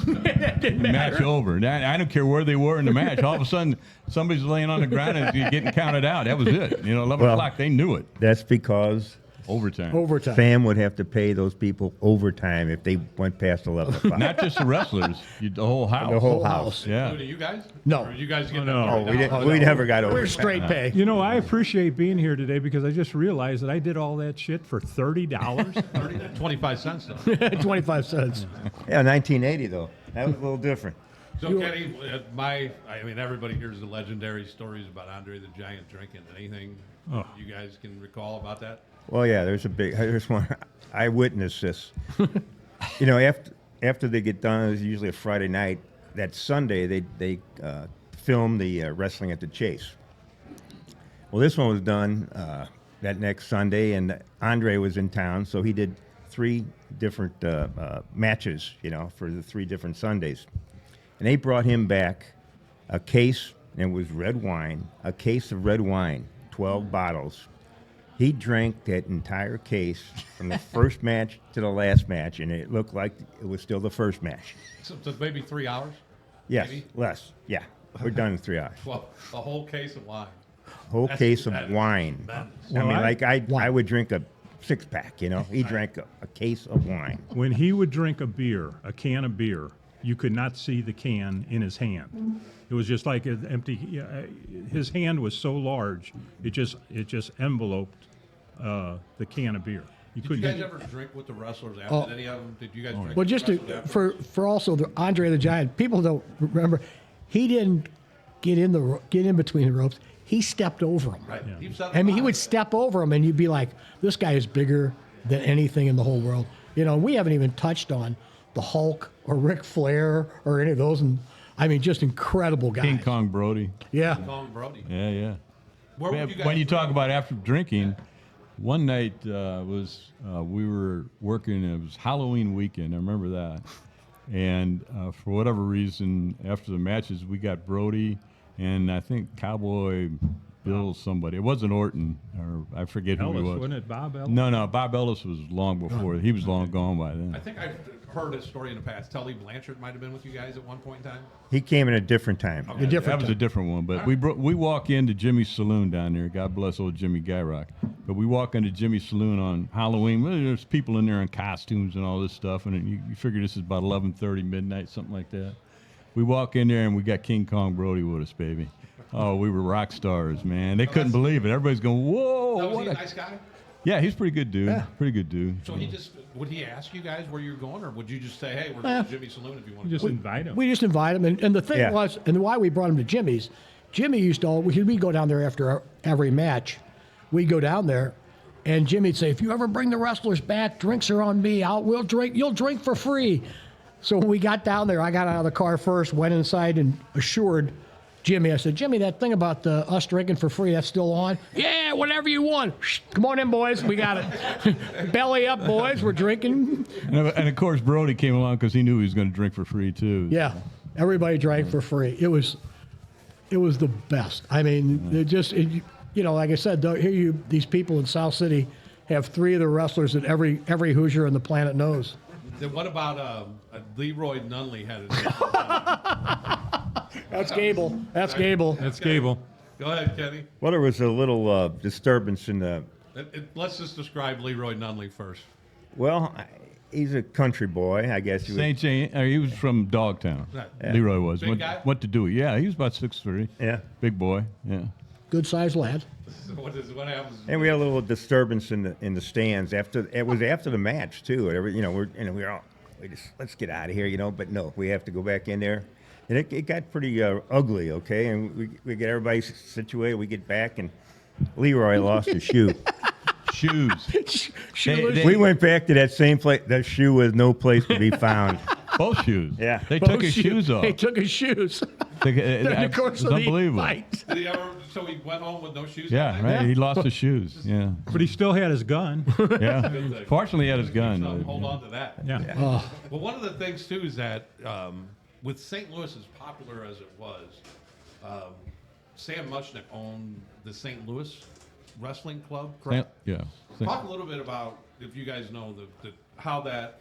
it didn't matter.
Match over. I don't care where they were in the match. All of a sudden, somebody's laying on the ground and getting counted out. That was it. 11 o'clock, they knew it.
That's because
Overtime.
Sam would have to pay those people overtime if they went past 11 o'clock.
Not just the wrestlers, the whole house.
The whole house.
Yeah.
Including you guys?
No.
Or you guys get
No.
We never got over.
We're straight pay.
You know, I appreciate being here today because I just realized that I did all that shit for $30.
25 cents though.
25 cents.
Yeah, 1980 though. That was a little different.
So Kenny, I mean, everybody hears the legendary stories about Andre the Giant drinking. Anything you guys can recall about that?
Well, yeah, there's one. I witnessed this. After they get done, it's usually a Friday night. That Sunday, they film the wrestling at the Chase. Well, this one was done that next Sunday, and Andre was in town, so he did 3 different matches, for the 3 different Sundays. And they brought him back a case, and it was red wine, a case of red wine, 12 bottles. He drank that entire case from the first match to the last match, and it looked like it was still the first match.
So maybe 3 hours?
Yes,
Maybe?
less. Yeah, we're done in 3 hours.
Well, a whole case of wine.
Whole case of wine. I would drink a 6-pack, He drank a case of wine.
When he would drink a can of beer, you could not see the can in his hand. It was just like an empty. His hand was so large, it just enveloped the can of beer.
Did you guys ever drink with the wrestlers after any of them? Did you guys drink?
Well, just for also the Andre the Giant, people don't remember, he didn't get in between the ropes. He stepped over him.
Right.
Yeah.
I mean, he would step over him, and you'd be like, "This guy is bigger than anything in the whole world." We haven't even touched on the Hulk or Ric Flair or any of those, and I mean, just incredible guys.
King Kong Brody.
Yeah.
Kong Brody.
Yeah.
Where would you guys
When you talk
drink?
about after drinking, one night we were working. It was Halloween weekend. I remember that. And for whatever reason, after the matches, we got Brody and I think Cowboy Bill somebody. It wasn't Orton, or I forget who he
Ellis,
was.
wasn't it Bob Ellis?
No, Bob Ellis was long before. He was long gone by then.
I think I've heard a story in the past. Tully Blanchard might have been with you guys at one point in time.
He came in a different time.
Okay.
That was a different one, but we walk into Jimmy's Saloon down there. God bless old Jimmy Gyrock. But we walk into Jimmy's Saloon on Halloween. Well, there's people in there in costumes and all this stuff, and you figure this is about 11:30 midnight, something like that. We walk in there and we got King Kong Brody with us, baby. Oh, we were rock stars, man. They couldn't believe it. Everybody's going, "Whoa!"
Now, was he a nice guy?
Yeah, he's a pretty good dude.
Yeah.
Pretty good dude.
So would he ask you guys where you're going, or would you just say, "Hey, we're going to Jimmy's Saloon if you want to"?
Just invite him.
We just invite him, and the thing
Yeah.
was, and why we brought him to Jimmy's, Jimmy used to we go down there after every match. We go down there, and Jimmy'd say, "If you ever bring the wrestlers back, drinks are on me. We'll drink. You'll drink for free." So when we got down there, I got out of the car first, went inside, and assured Jimmy. I said, "Jimmy, that thing about us drinking for free, that's still on?" "Yeah, whatever you want. Come on in, boys. We got it. Belly up, boys. We're drinking."
And of course, Brody came along because he knew he was going to drink for free too.
Yeah, everybody drank for free. It was the best. I mean, like I said, these people in South City have 3 of the wrestlers that every Hoosier on the planet knows.
Then what about Leroy Nunley had it?
That's Gabel. That's Gabel.
That's Gable.
Go ahead, Kenny.
Well, there was a little disturbance in the.
Let's just describe Leroy Nunley first.
Well, he's a country boy, I guess.
St. James. He was from Dogtown.
Right.
Leroy was.
Big guy?
What to do? Yeah, he was about 6'3".
Yeah.
Big boy. Yeah.
Good sized lad.
So what happens?
And we had a little disturbance in the stands after the match too. Let's get out of here, But no, we have to go back in there, and it got pretty ugly. Okay, and we get everybody situated. We get back, and Leroy lost his shoe.
Shoes.
We went back to that same place. That shoe was no place to be found.
Both shoes.
Yeah.
They took his shoes off.
They took his shoes.
It
During the course
was
of the
unbelievable.
fight.
Did he ever? So he went home with no shoes.
Yeah,
on?
right. He lost his shoes. Yeah.
But he still had his gun.
Yeah. Fortunately, he had his
So
gun.
hold on to that.
Yeah.
Well, one of the things too is that with St. Louis as popular as it was, Sam Muchnick owned the St. Louis Wrestling Club, correct?
Yeah.
Talk a little bit about, if you guys know, how that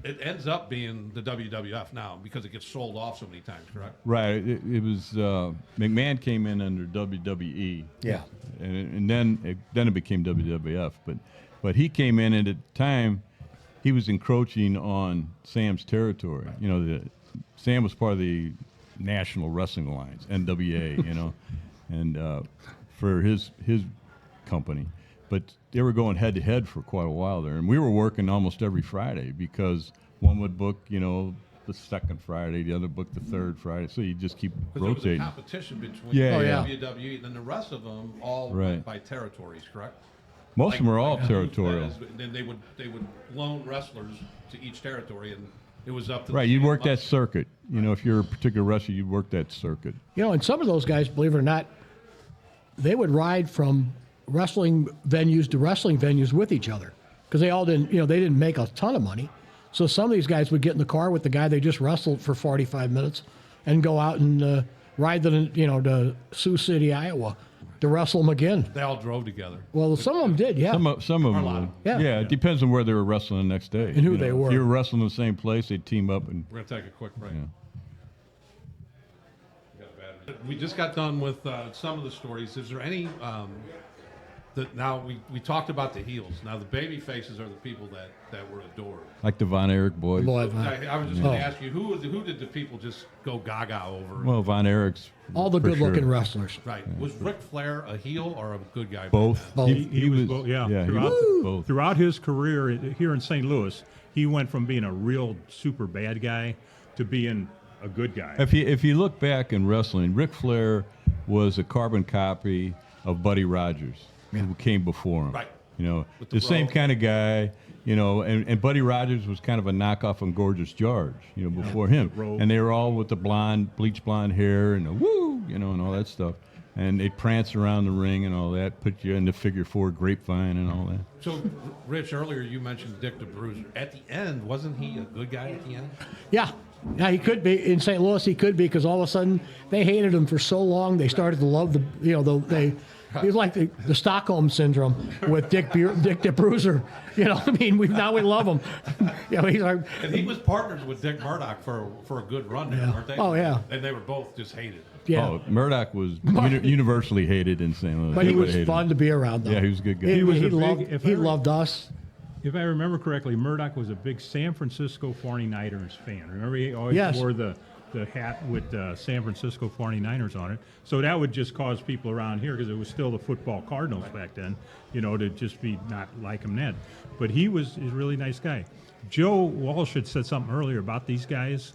it ends up being the WWF now because it gets sold off so many times, correct?
Right. It was McMahon came in under WWE.
Yeah.
And then it became WWF. But he came in, and at the time he was encroaching on Sam's territory. Sam was part of the National Wrestling Alliance, NWA. And for his company. But they were going head to head for quite a while there, and we were working almost every Friday because one would book, the second Friday, the other booked the third Friday. So you just keep
Because there was a
rotating.
competition between
Yeah,
yeah.
WWE, and then the rest of them all
Right.
went by territories, correct?
Most of them are all
Like,
territorial.
then they would loan wrestlers to each territory, and it was up to
Right,
the
you'd
state
work that
level.
circuit. You know, if you're a particular wrestler, you'd work that circuit.
You know, and some of those guys, believe it or not, they would ride from wrestling venues to wrestling venues with each other because they all didn't, they didn't make a ton of money. So some of these guys would get in the car with the guy they just wrestled for 45 minutes and go out and ride to Sioux City, Iowa to wrestle them again.
They all drove together.
Well, some of them did, yeah.
Some of them
lot
would.
of
them.
It depends on where they were wrestling the next day.
And who they were.
If you were wrestling in the same place, they'd team up and.
We're gonna take a quick break.
Yeah.
We just got done with some of the stories. Is there any now we talked about the heels. Now the baby faces are the people that were adored.
Like the Von Erich boys.
Boy,
I was just going to ask you who did the people just go gaga over?
Well, Von Erich's.
all the
for
good-looking
sure.
wrestlers.
Right. Was Ric Flair a heel or a good guy?
Both.
Both.
He was both, yeah.
he
Throughout,
was both.
throughout his career here in St. Louis, he went from being a real super bad guy to being a good guy.
If you look back in wrestling, Ric Flair was a carbon copy of Buddy Rogers, who came before him.
Right.
You know,
With
the
the
same
robe.
kind of guy. You know, and Buddy Rogers was kind of a knockoff on Gorgeous George. You know, before him,
robe.
and they were all with the bleach blonde hair and the woo, and all that stuff. And they'd prance around the ring and all that, put you in the figure four grapevine and all that.
So, Rich, earlier you mentioned Dick the Bruiser. At the end, wasn't he a good guy at the end?
Yeah. Yeah, he could be. In St. Louis, he could be because all of a sudden they hated him for so long. They started to love he was like the Stockholm syndrome with Dick the Bruiser. I mean, now we love him. He's like,
And he was partners with Dick Murdock for a good run there, weren't they?
Oh, yeah.
And they were both just hated.
yeah.
Oh, Murdoch was universally hated in St. Louis.
But he
Everybody
was
hated
fun
him.
to be around, though.
Yeah, he was a good guy.
He,
was
he
a big-
loved,
if
he
I re-
loved us.
If I remember correctly, Murdoch was a big San Francisco 49ers fan. Remember, he always
Yes.
wore the hat with San Francisco 49ers on it. So that would just cause people around here, because it was still the football Cardinals back then, to just be not like him then. But he's a really nice guy. Joe Walsh had said something earlier about these guys.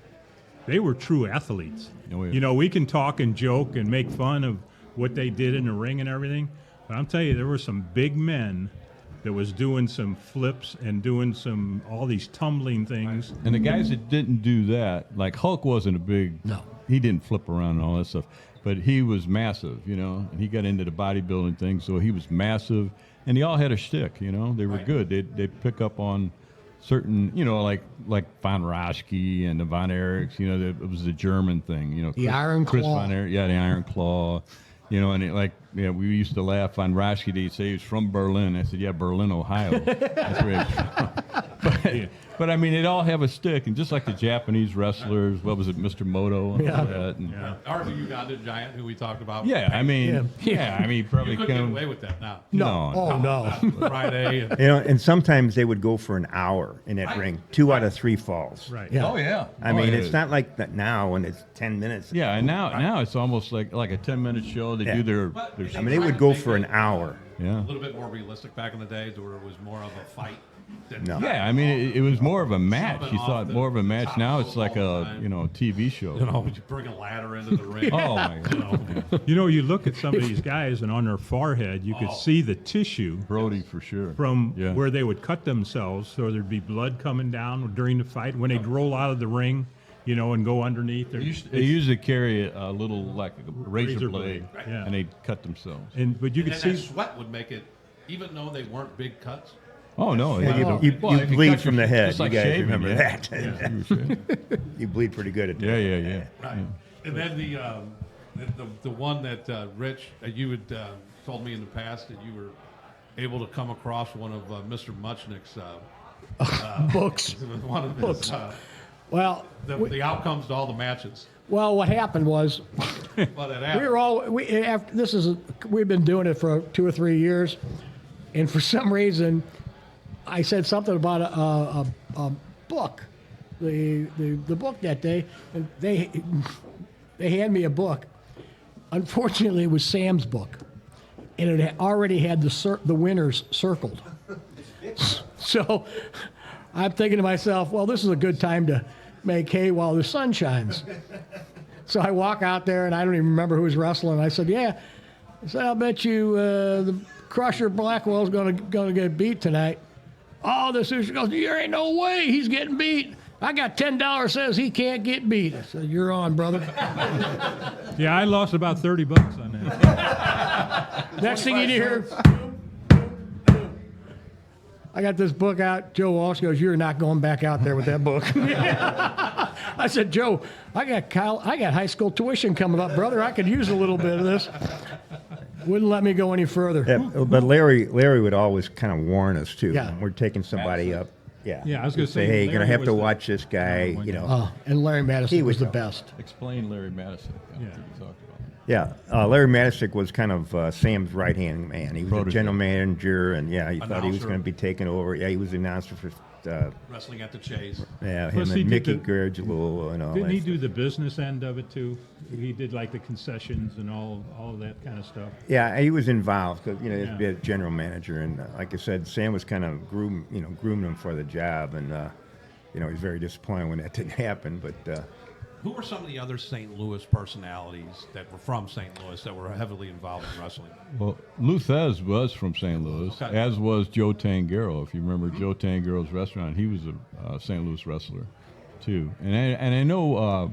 They were true athletes.
Oh, yeah.
We can talk and joke and make fun of what they did in the ring and everything. But I'm telling you, there were some big men that was doing some flips and doing all these tumbling things.
And the guys that didn't do that, like Hulk wasn't a big,
No.
he didn't flip around and all that stuff, but he was massive, and he got into the bodybuilding thing, so he was massive, and they all had a shtick, they were good. They'd pick up on certain, like Von Raschke and the Von Erichs, it was the German thing,
The Iron
Chris
Claw.
Von Erich, the Iron Claw. We used to laugh on Raschke. They'd say he was from Berlin. I said, yeah, Berlin, Ohio. That's where he's from. But I mean, they'd all have a stick, and just like the Japanese wrestlers, what was it, Mr. Moto and all that. And
Or the Ugandan Giant, who we talked about.
I mean, probably
You couldn't get away with that now.
No.
Oh, no.
Friday. And,
And sometimes they would go for an hour in that ring, 2 out of 3 falls.
Right.
Yeah.
Oh yeah.
I mean, it's not like that now when it's 10 minutes.
Yeah, and now it's almost like a 10-minute show. They
Yeah.
do their
I mean, they would go for an hour.
yeah.
a little bit more realistic back in the days, where it was more of a fight. than-
No.
Yeah, I mean, it was more of a match.
Jumping
You
off
thought
the
more of a match.
top
Now
rope
it's like
all the
a
time.
TV show.
You bring a ladder into the ring.
Oh my God.
You look at some of these guys, and on their forehead, you could see the tissue
Brody for sure.
from
Yeah.
where they would cut themselves, so there'd be blood coming down during the fight. When they'd roll out of the ring, and go underneath.
They usually carry a little, like a razor blade,
yeah.
and they'd cut themselves.
But you
And
could
then that
see.
sweat would make it, even though they weren't big cuts.
Oh, no.
Yeah,
no.
you
Well, if
bleed
cut
from
your-
the head.
just
You
like
guys
shaving,
remember
yeah.
that.
Yeah, you should.
You bleed pretty good at that.
Yeah.
Right. And then the one that Rich, you had told me in the past that you were able to come across one of Mr. Muchnick's
Books.
one of his
Well,
the outcomes to all the matches.
what happened was
But it happened.
we were all we've been doing it for 2 or 3 years, and for some reason, I said something about a book, the book that day, and they handed me a book. Unfortunately, it was Sam's book, and it had already had the winners circled. So I'm thinking to myself, well, this is a good time to make hay while the sun shines. So I walk out there, and I don't even remember who was wrestling. I said, yeah. I said, I'll bet you the Crusher Blackwell's gonna get beat tonight. Oh, the sushi goes, there ain't no way he's getting beat. I got $10 says he can't get beat. I said, you're on, brother.
Yeah, I lost about $30 on that.
Next thing you hear, I got this book out. Joe Walsh goes, you're not going back out there with that book. I said, Joe, I got high school tuition coming up, brother. I could use a little bit of this. Wouldn't let me go any further.
Yeah, but Larry would always kind of warn us too.
Yeah.
When we're taking somebody up. Yeah.
Yeah, I was going to say,
hey, you're gonna
Larry
have
was
to
the-
watch this guy. You know.
And Larry Madison
He
was
would
the
know.
best.
Explain Larry Madison. I
Yeah.
think you talked about.
Yeah, Larry Madison was kind of Sam's right-hand man. He was
Protege.
a general manager, and yeah, he thought he was
Announcer.
going to be taking over. Yeah, he was the announcer for
Wrestling at the Chase.
him
Plus, he
and
did
Mickey
the-
Gurgelo and all
Didn't
that
he
stuff.
do the business end of it too? He did like the concessions and all of that kind of stuff.
Yeah, he was involved because he
Yeah.
had to be a general manager, and like I said, Sam was kind of grooming him for the job, and he was very disappointed when that didn't happen. But
Who were some of the other St. Louis personalities that were from St. Louis that were heavily involved in wrestling?
Well, Luthez was from St. Louis,
Okay.
as was Joe Tangaro. If you remember Joe Tangaro's restaurant, he was a St. Louis wrestler, too. And I know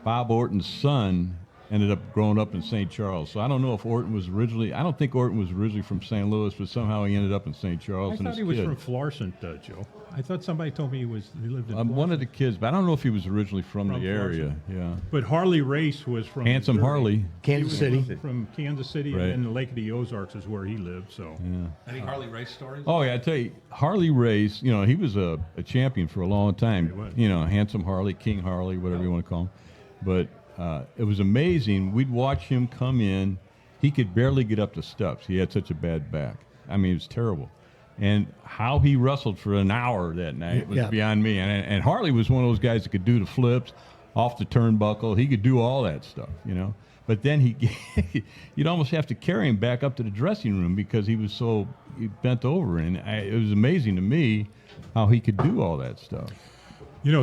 Bob Orton's son ended up growing up in St. Charles. So I don't know if Orton was originally. I don't think Orton was originally from St. Louis, but somehow he ended up in St. Charles.
I
and
thought
his
he was
kid.
from Florissant, Joe. I thought somebody told me he lived in
One
Florissant.
of the kids, but I don't know if he was originally from the area. Yeah.
But Harley Race was from
Handsome
Missouri.
Harley.
Kansas
He was
City.
from Kansas City,
Right.
and then Lake of the Ozarks is where he lived. So
Any Harley Race stories?
Oh yeah, I tell you, Harley Race. He was a champion for a long time.
He was.
Handsome Harley, King Harley, whatever you want to call him. But it was amazing. We'd watch him come in. He could barely get up the steps. He had such a bad back. I mean, it was terrible. And how he wrestled for an hour that night was
Yeah.
beyond me. And Harley was one of those guys that could do the flips off the turnbuckle. He could do all that stuff, But then you'd almost have to carry him back up to the dressing room because he was so bent over. And it was amazing to me how he could do all that stuff.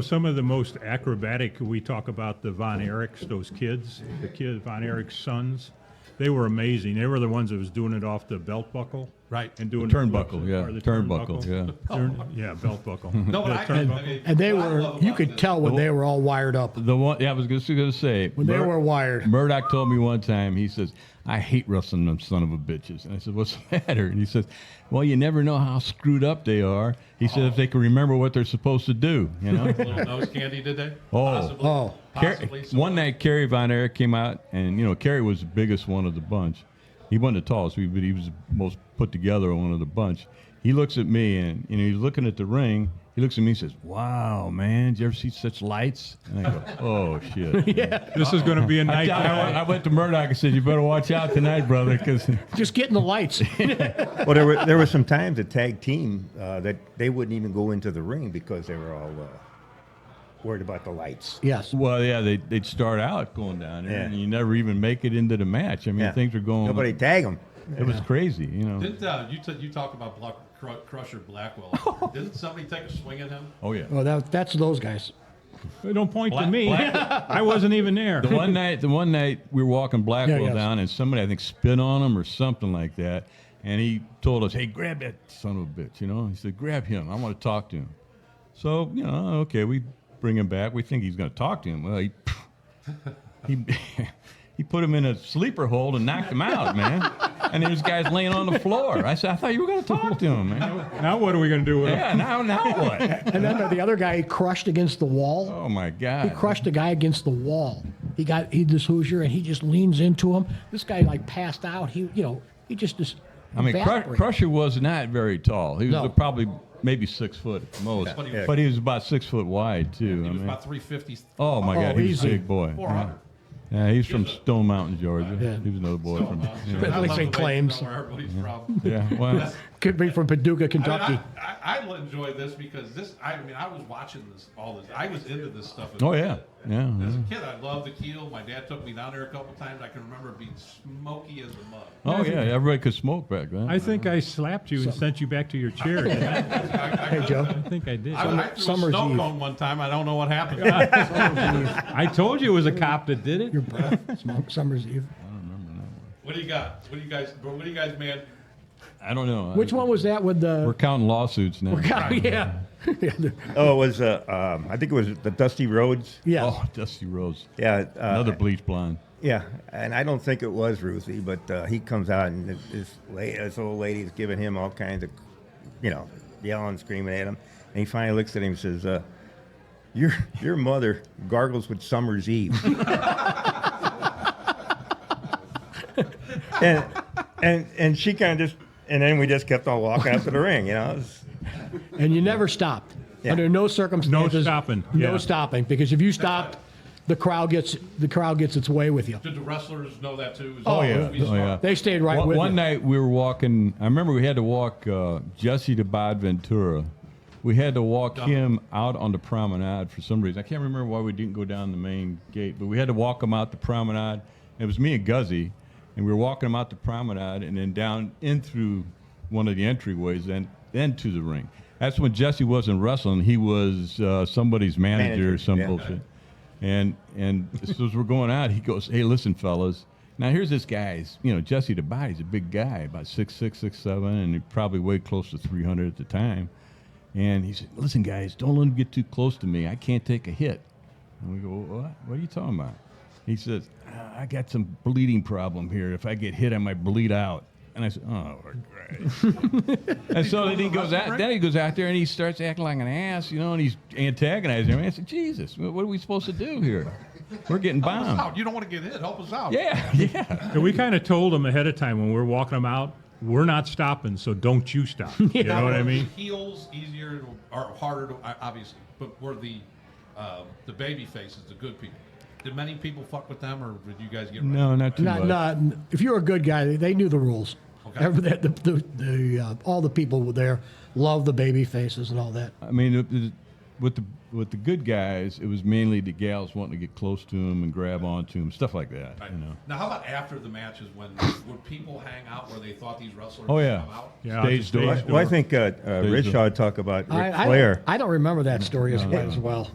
some of the most acrobatic. We talk about the Von Erichs, those kids, Von Erich's sons. They were amazing. They were the ones that was doing it off the belt buckle.
Right.
And doing
Turnbuckle,
the
yeah.
or the
Turnbuckle, yeah.
Yeah, belt buckle.
No, but
The turnbuckle.
And they
what I
were,
love
you
about
could
this-
tell when they were all wired up.
The one, I was going to say,
When they were wired.
Murdock told me one time, he says, I hate wrestling them son of a bitches. And I said, what's the matter? And he says, well, you never know how screwed up they are. He said, if they can remember what they're supposed to do,
Little nose candy, did they?
Oh.
Possibly.
Oh.
Possibly.
One night, Kerry Von Erich came out, and, Kerry was the biggest one of the bunch. He wasn't the tallest, but he was the most put together one of the bunch. He looks at me, and he's looking at the ring. He looks at me and says, wow, man, did you ever see such lights? And I go, oh, shit.
This is going to be a night.
I went to Murdock and said, you better watch out tonight, brother, because
Just getting the lights.
well, there were some times a tag team that they wouldn't even go into the ring because they were all worried about the lights.
Yes.
well, yeah, they'd start out going down there,
Yeah.
and you never even make it into the match. I mean,
Yeah.
things were going.
Nobody tag them.
It was crazy,
Didn't you talk about Crusher Blackwell? Didn't somebody take a swing at him?
Oh yeah.
Well, that's those guys.
Don't point to me.
Black-
I wasn't even there.
The one night we were walking Blackwell
yes.
down, and somebody I think spit on him or something like that, and he told us, "Hey, grab that son of a bitch," He said, "Grab him. I want to talk to him." So okay, we bring him back. We think he's going to talk to him. Well, he put him in a sleeper hold and knocked him out, man. And there's guys laying on the floor. I said, I thought you were going to talk to him, man.
Now what are we going to do with him?
Yeah, now what?
And then the other guy he crushed against the wall.
Oh my God.
He crushed a guy against the wall. He this Hoosier, and he just leans into him. This guy passed out. He just evaporated.
Crusher was not very tall. He was
No.
probably maybe 6 foot at most,
Yeah.
but he was about 6 foot wide too.
He was about 350.
Oh my God, he was a
easy.
big boy.
400.
Yeah, he's from Stone Mountain, Georgia.
Yeah.
He was another boy from.
At least he claims.
Where everybody's from.
Yeah, well,
Could be from Paducah, Kentucky.
I enjoy this because I was watching all this. I was into this stuff.
Oh, yeah. Yeah.
As a kid, I loved the keel. My dad took me down there a couple times. I can remember it being smoky as a mud.
Oh, yeah. Everybody could smoke back then.
I think I slapped you and sent you back to your chair. Didn't I?
Hey, Joe.
I think I did.
I threw a
Summer's
snow
Eve.
cone one time. I don't know what happened.
I told you it was a cop that did it.
Your breath. Summer's Eve.
What do you got? What do you guys, man?
I don't know.
Which one was that with the?
We're counting lawsuits now.
Yeah.
Oh, it was I think it was the Dusty Rhodes.
Yeah.
Oh, Dusty Rhodes.
Yeah,
Another bleach blonde.
yeah, and I don't think it was Ruthie, but he comes out and this old lady's giving him all kinds of, yelling, screaming at him, and he finally looks at him and says, "Your mother gargles with Summer's Eve." and she kind of just, and then we just kept on walking up to the ring,
And you never stopped.
Yeah.
Under no circumstances.
No stopping.
No
Yeah.
stopping, because if you stopped, the crowd gets its way with you.
Did the wrestlers know that too?
Oh, yeah.
Oh, yeah.
They stayed right with
One
you.
night we were walking. I remember we had to walk Jesse to Bonaventura. We had to walk him out on the promenade for some reason. I can't remember why we didn't go down the main gate, but we had to walk him out the promenade. It was me and Guzzy, and we were walking him out the promenade and then down in through one of the entryways and then to the ring. That's when Jesse wasn't wrestling. He was somebody's manager or some bullshit. And as we're going out, he goes, "Hey, listen, fellas. Now here's this guy's, Jesse the Body's a big guy, about 6'6", 6'7", and he probably weighed close to 300 at the time. And he said, "Listen, guys, don't let him get too close to me. I can't take a hit." And we go, "What? What are you talking about?" He says, "I got some bleeding problem here. If I get hit, I might bleed out." And I said, "Oh, great." And so then he goes out. Then he goes out there and he starts acting like an ass, and he's antagonizing me. I said, "Jesus, what are we supposed to do here? We're getting
Help us
bombed."
out. You don't want to get hit. Help us out.
Yeah.
And we kind of told them ahead of time when we were walking them out, we're not stopping, so don't you stop. You know what I mean?
Heels easier or harder to obviously, but were the baby faces, the good people? Did many people fuck with them, or did you guys get?
No, not too much.
Not, if you're a good guy, they knew the rules.
Okay.
All the people were there loved the baby faces and all that.
I mean, with the good guys, it was mainly the gals wanting to get close to him and grab onto him, stuff like that.
Right.
You know.
Now, how about after the matches when would people hang out where they thought these wrestlers
Oh
would
yeah.
come out?
Yeah,
Stage door.
Well, I think Rich ought to talk about Ric Flair.
I don't remember that story as well.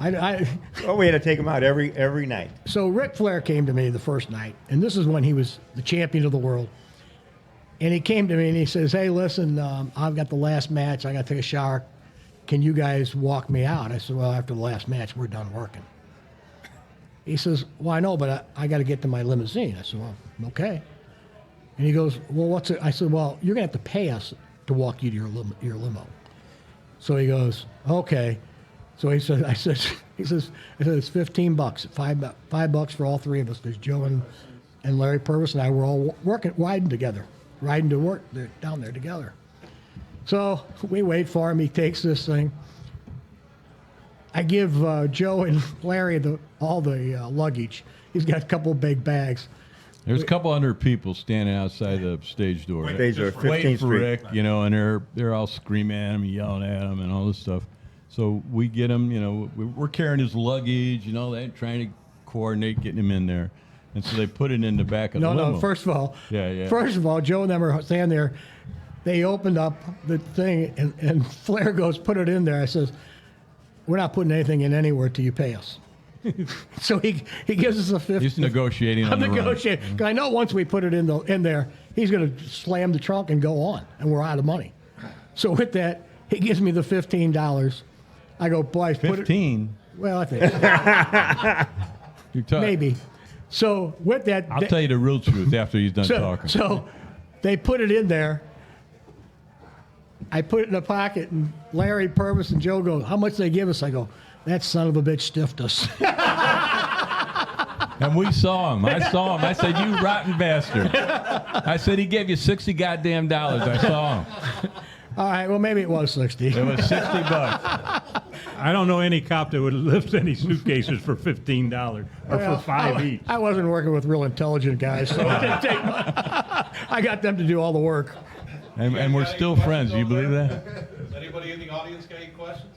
Oh, we had to take him out every night.
So Ric Flair came to me the first night, and this is when he was the champion of the world. And he came to me and he says, "Hey, listen, I've got the last match. I got to take a shower. Can you guys walk me out?" I said, "Well, after the last match, we're done working." He says, "Well, I know, but I got to get to my limousine." I said, "Well, okay." And he goes, "Well, what's it?" I said, "Well, you're going to have to pay us to walk you to your limo." So he goes, "Okay." So he said, he says, "It's $15, $5 for all three of us." There's Joe and Larry Purvis and I were all riding to work down there together. So we wait for him. He takes this thing. I give Joe and Larry all the luggage. He's got a couple of big bags.
There's a couple hundred people standing outside the stage door.
Stage door, 15th
waiting for
Street.
Rick, and they're all screaming at him, yelling at him, and all this stuff. So we get him, we're carrying his luggage, they're trying to coordinate getting him in there. And so they put it in the back of the limo.
No, first of all,
Yeah.
First of all, Joe and them are standing there. They opened up the thing, and Flair goes, "Put it in there." I says, "We're not putting anything in anywhere till you pay us." So he gives us a $50.
He's negotiating on
I'm
the run.
negotiating. 'Cause I know once we put it in there, he's going to slam the trunk and go on, and we're out of money. So with that, he gives me the $15. I go, "Boys, put it."
15.
Well, I think maybe. So with that,
I'll tell you the real truth after he's done talking.
So they put it in there. I put it in the pocket, and Larry Purvis and Joe go, "How much they give us?" I go, "That son of a bitch stiffed us."
And we saw him. I saw him. I said, "You rotten bastard." I said, "He gave you $60 goddamn dollars." I saw him.
All right, well, maybe it was 60.
It was $60.
I don't know any cop that would lift any suitcases for $15 or for $5 each.
I wasn't working with real intelligent guys, so it didn't take much. I got them to do all the work.
And we're still friends. You believe that?
Does anybody in the audience got any questions?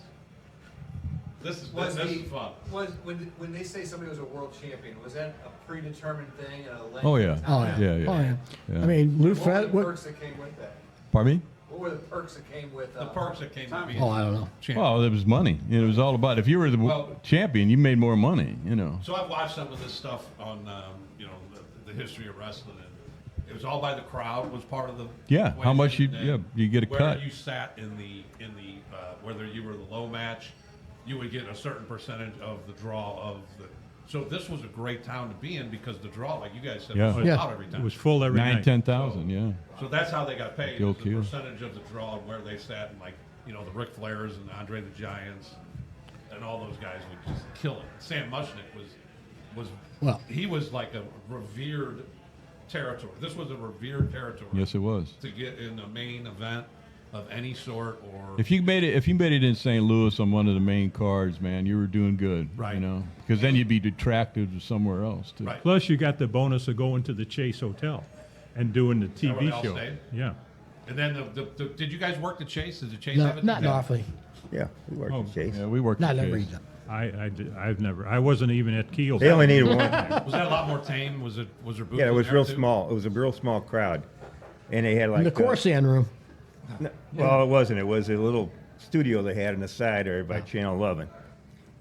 This is fun.
When they say somebody was a world champion, was that a predetermined thing?
Oh yeah.
Oh yeah.
Yeah.
Oh yeah.
Yeah.
I mean, Lou
What were
Fred.
the perks that came with that?
Pardon me?
What were the perks that came with
The perks that came to being
Oh, I don't know.
champion.
Well, it was money. It was all about if you were the champion, you made more money. You know.
So I've watched some of this stuff on, the history of wrestling, and it was all by the crowd. Was part of the
Yeah, how much you
equation, and
you get a
where
cut.
you sat in the whether you were the low match, you would get a certain percentage of the draw of the. So this was a great town to be in because the draw, like you guys said,
Yeah.
was sold
Yeah.
out every time.
It was full every night.
9,000-10,000. Yeah.
So that's how they got paid.
Go
Was the
Q.
percentage of the draw and where they sat, and the Ric Flairs and Andre the Giants, and all those guys would just kill it. Sam Mushnick he was like a revered territory. This was a revered territory.
Yes, it was.
To get in the main event of any sort, or
If you made it in St. Louis on one of the main cards, man, you were doing good.
Right.
You know, because then you'd be detracted to somewhere else too.
Right.
Plus, you got the bonus of going to the Chase Hotel and doing the
where
TV
they all
show.
stayed?
Yeah.
and then did you guys work the Chase? Did the Chase
No,
have it?
not awfully.
Yeah, we worked
Oh,
with Chase.
Yeah, we worked.
Not
the
every.
Chase.
I wasn't even at Kiel.
They only needed one.
Was that a lot more tame? Was there booze
Yeah, it
in
was
there,
real
too?
small. It was a real small crowd, and they had like
In the Corsan room.
well, it wasn't. It was a little studio they had on the side there by Channel 11,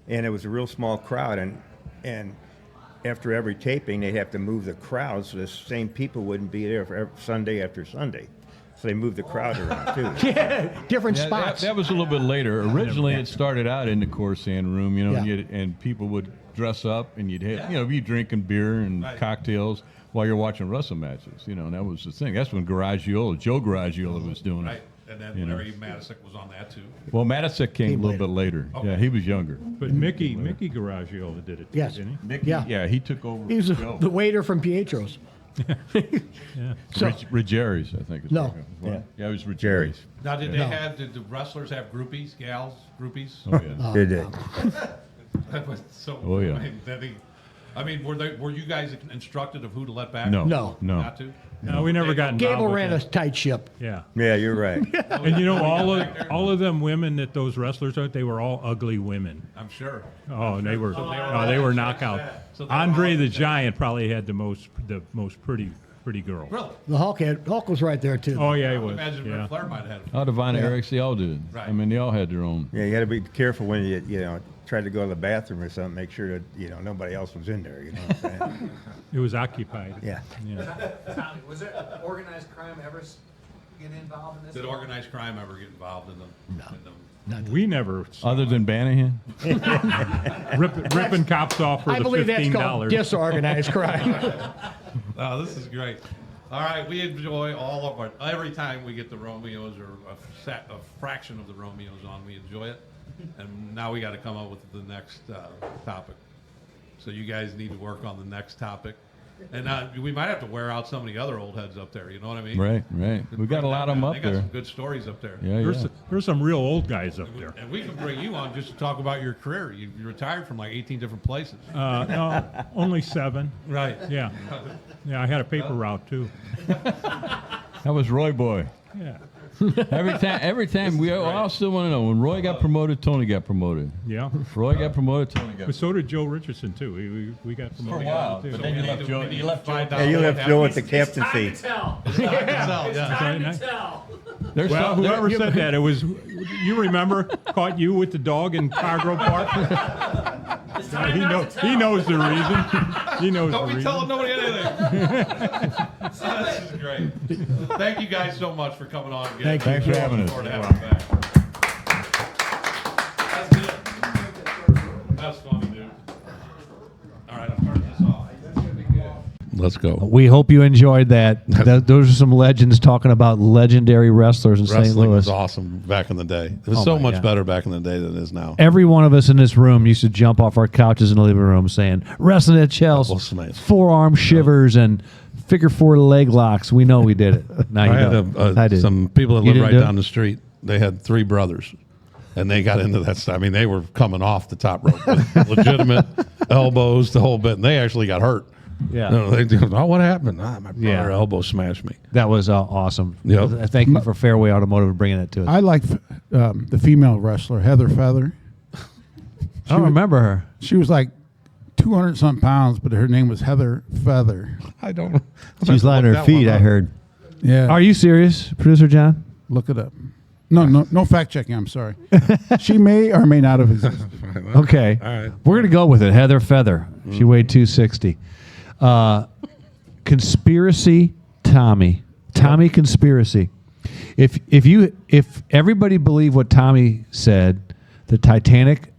and it was a real small crowd. And after every taping, they'd have to move the crowd so the same people wouldn't be there for Sunday after Sunday. So they moved the crowd around too.
Yeah, different
Yeah,
spots.
that was a little bit later. Originally, it started out in the Corsan room,
Yeah.
and people would dress up, and you'd be drinking beer and cocktails while you're watching wrestling matches. And that was the thing. That's when Joe Garagiola was doing
Right,
it.
and then Larry Matisic was on that too.
Well, Matisic came a little bit later.
Okay.
Yeah, he was younger.
But Mickey Garagiola did it too,
Yes.
didn't he?
Mickey,
Yeah.
he took over.
He was
Joe.
the waiter from Pietro's.
Yeah.
So,
Ruggieri's, I think.
No.
Yeah, it was
Jerry's.
Ruggieri's.
Now, did
No.
did the wrestlers have groupies, gals, groupies?
Oh yeah.
Did they?
That was so.
Oh, yeah.
I mean, were you guys instructed of who to let back?
No.
No.
Not to.
No, we never got involved
Gable
with
ran a
that.
tight ship.
Yeah.
Yeah, you're right.
And all of them women that those wrestlers are, they were all ugly women.
I'm sure.
Oh, and they were
all
knockout.
So they were
Andre
all
the
in shape.
Giant probably had the most pretty girl.
Really?
The Hulk was right there too.
Oh yeah, he
I would
was.
imagine
Yeah.
Ric Flair might have had
Oh, Divine Erics, they all did.
Right.
I mean, they all had their own.
Yeah, you got to be careful when you try to go to the bathroom or something. Make sure that nobody else was in there. You know what I'm saying?
It was occupied.
Yeah.
Tommy, was there organized crime ever get involved in this?
Did organized crime ever get involved in them?
We never
Other than Banahan?
ripping cops off for
I
the
believe that's
$15.
called disorganized crime.
Oh, this is great. All right, we enjoy all of our every time we get the Romeos or a fraction of the Romeos on. We enjoy it, and now we got to come up with the next topic. So you guys need to work on the next topic, and we might have to wear out some of the other old heads up there. You know what I mean?
Right. We got a lot of them up
They got
there.
some good stories up there.
Yeah.
There's some real old guys up there.
And we can bring you on just to talk about your career. You retired from like 18 different places.
No, only 7.
Right.
Yeah. Yeah, I had a paper route too.
That was Roy Boy.
Yeah.
Every time we all still want to know when Roy got promoted, Tony got promoted.
Yeah.
If Roy got promoted, Tony got
But
promoted.
so did Joe Richardson too. We got
For a
promoted
while,
too.
but then you left Joe. You left Joe.
Yeah, you left Joe at the captaincy.
There's
Well,
some,
whoever said that, it was. You remember? Caught you with the dog in Cargrove Park. He knows the reason. He knows
Don't
the
be
reason.
telling nobody anything. This is great. Thank you guys so much for coming on again.
Thanks for having us.
Looking forward to having you back. That's it. That's funny, dude. All right, I'm turning this off. Let's go.
We hope you enjoyed that. Those are some legends talking about legendary wrestlers in St.
Wrestling
Louis.
was awesome back in the day. It was
Oh
so
my
much
God.
better back in the day than it is now.
Every one of us in this room used to jump off our couches in the living room saying, wrestling at Chelsea,
Couple Smiths.
forearm shivers and figure 4 leg locks. We know we did it. Now you
I
know.
had
I did.
some people that
You
live
didn't
right
do it?
down the street. They had 3 brothers, and they got into that stuff. I mean, they were coming off the top rope with legitimate elbows, the whole bit, and they actually got hurt.
Yeah.
No, they do. Oh, what happened? My brother
Yeah.
elbow smashed me.
That was awesome.
Yep.
Thank you for Fairway Automotive bringing that to us.
I like the female wrestler, Heather Feather.
I don't remember her.
She was like 200-something pounds, but her name was Heather Feather.
I don't.
She's lying on her feet, I heard.
Yeah.
Are you serious, Producer John?
Look it up. No fact checking. I'm sorry. She may or may not have existed.
Okay.
All right.
We're going to go with it. Heather Feather. She weighed 260. Conspiracy Tommy. Tommy Conspiracy. If everybody believed what Tommy said, the Titanic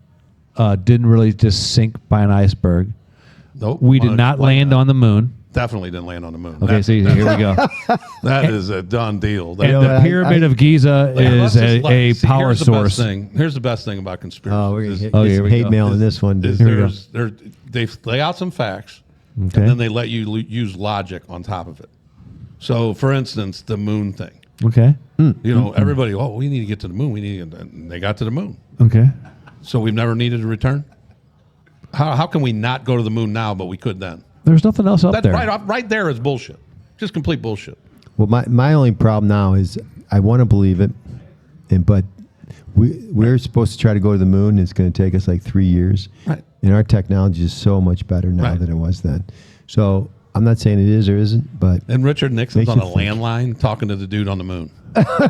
didn't really just sink by an iceberg.
Nope.
We did not land on the moon.
Definitely didn't land on the moon.
Okay, so here we go.
That is a done deal.
And the Pyramid of Giza is a power
here's the
source.
Best thing. Here's the best thing about conspiracy.
Oh, we're going to
here we
hate
go.
mail on this one.
Is
Here we go.
they lay out some facts,
Okay.
and then they let you use logic on top of it. So, for instance, the moon thing.
Okay.
You know, everybody, we need to get to the moon. And they got to the moon.
Okay.
So we've never needed to return? How can we not go to the moon now, but we could then?
There's nothing else up
That
there.
right there is bullshit. Just complete bullshit.
Well, my only problem now is I want to believe it, but we're supposed to try to go to the moon. It's going to take us like 3 years.
Right.
And our technology is so much better now
Right.
than it was then. So I'm not saying it is or isn't, but
And Richard Nixon's
Makes
on
you
a
think.
landline talking to the dude on the moon.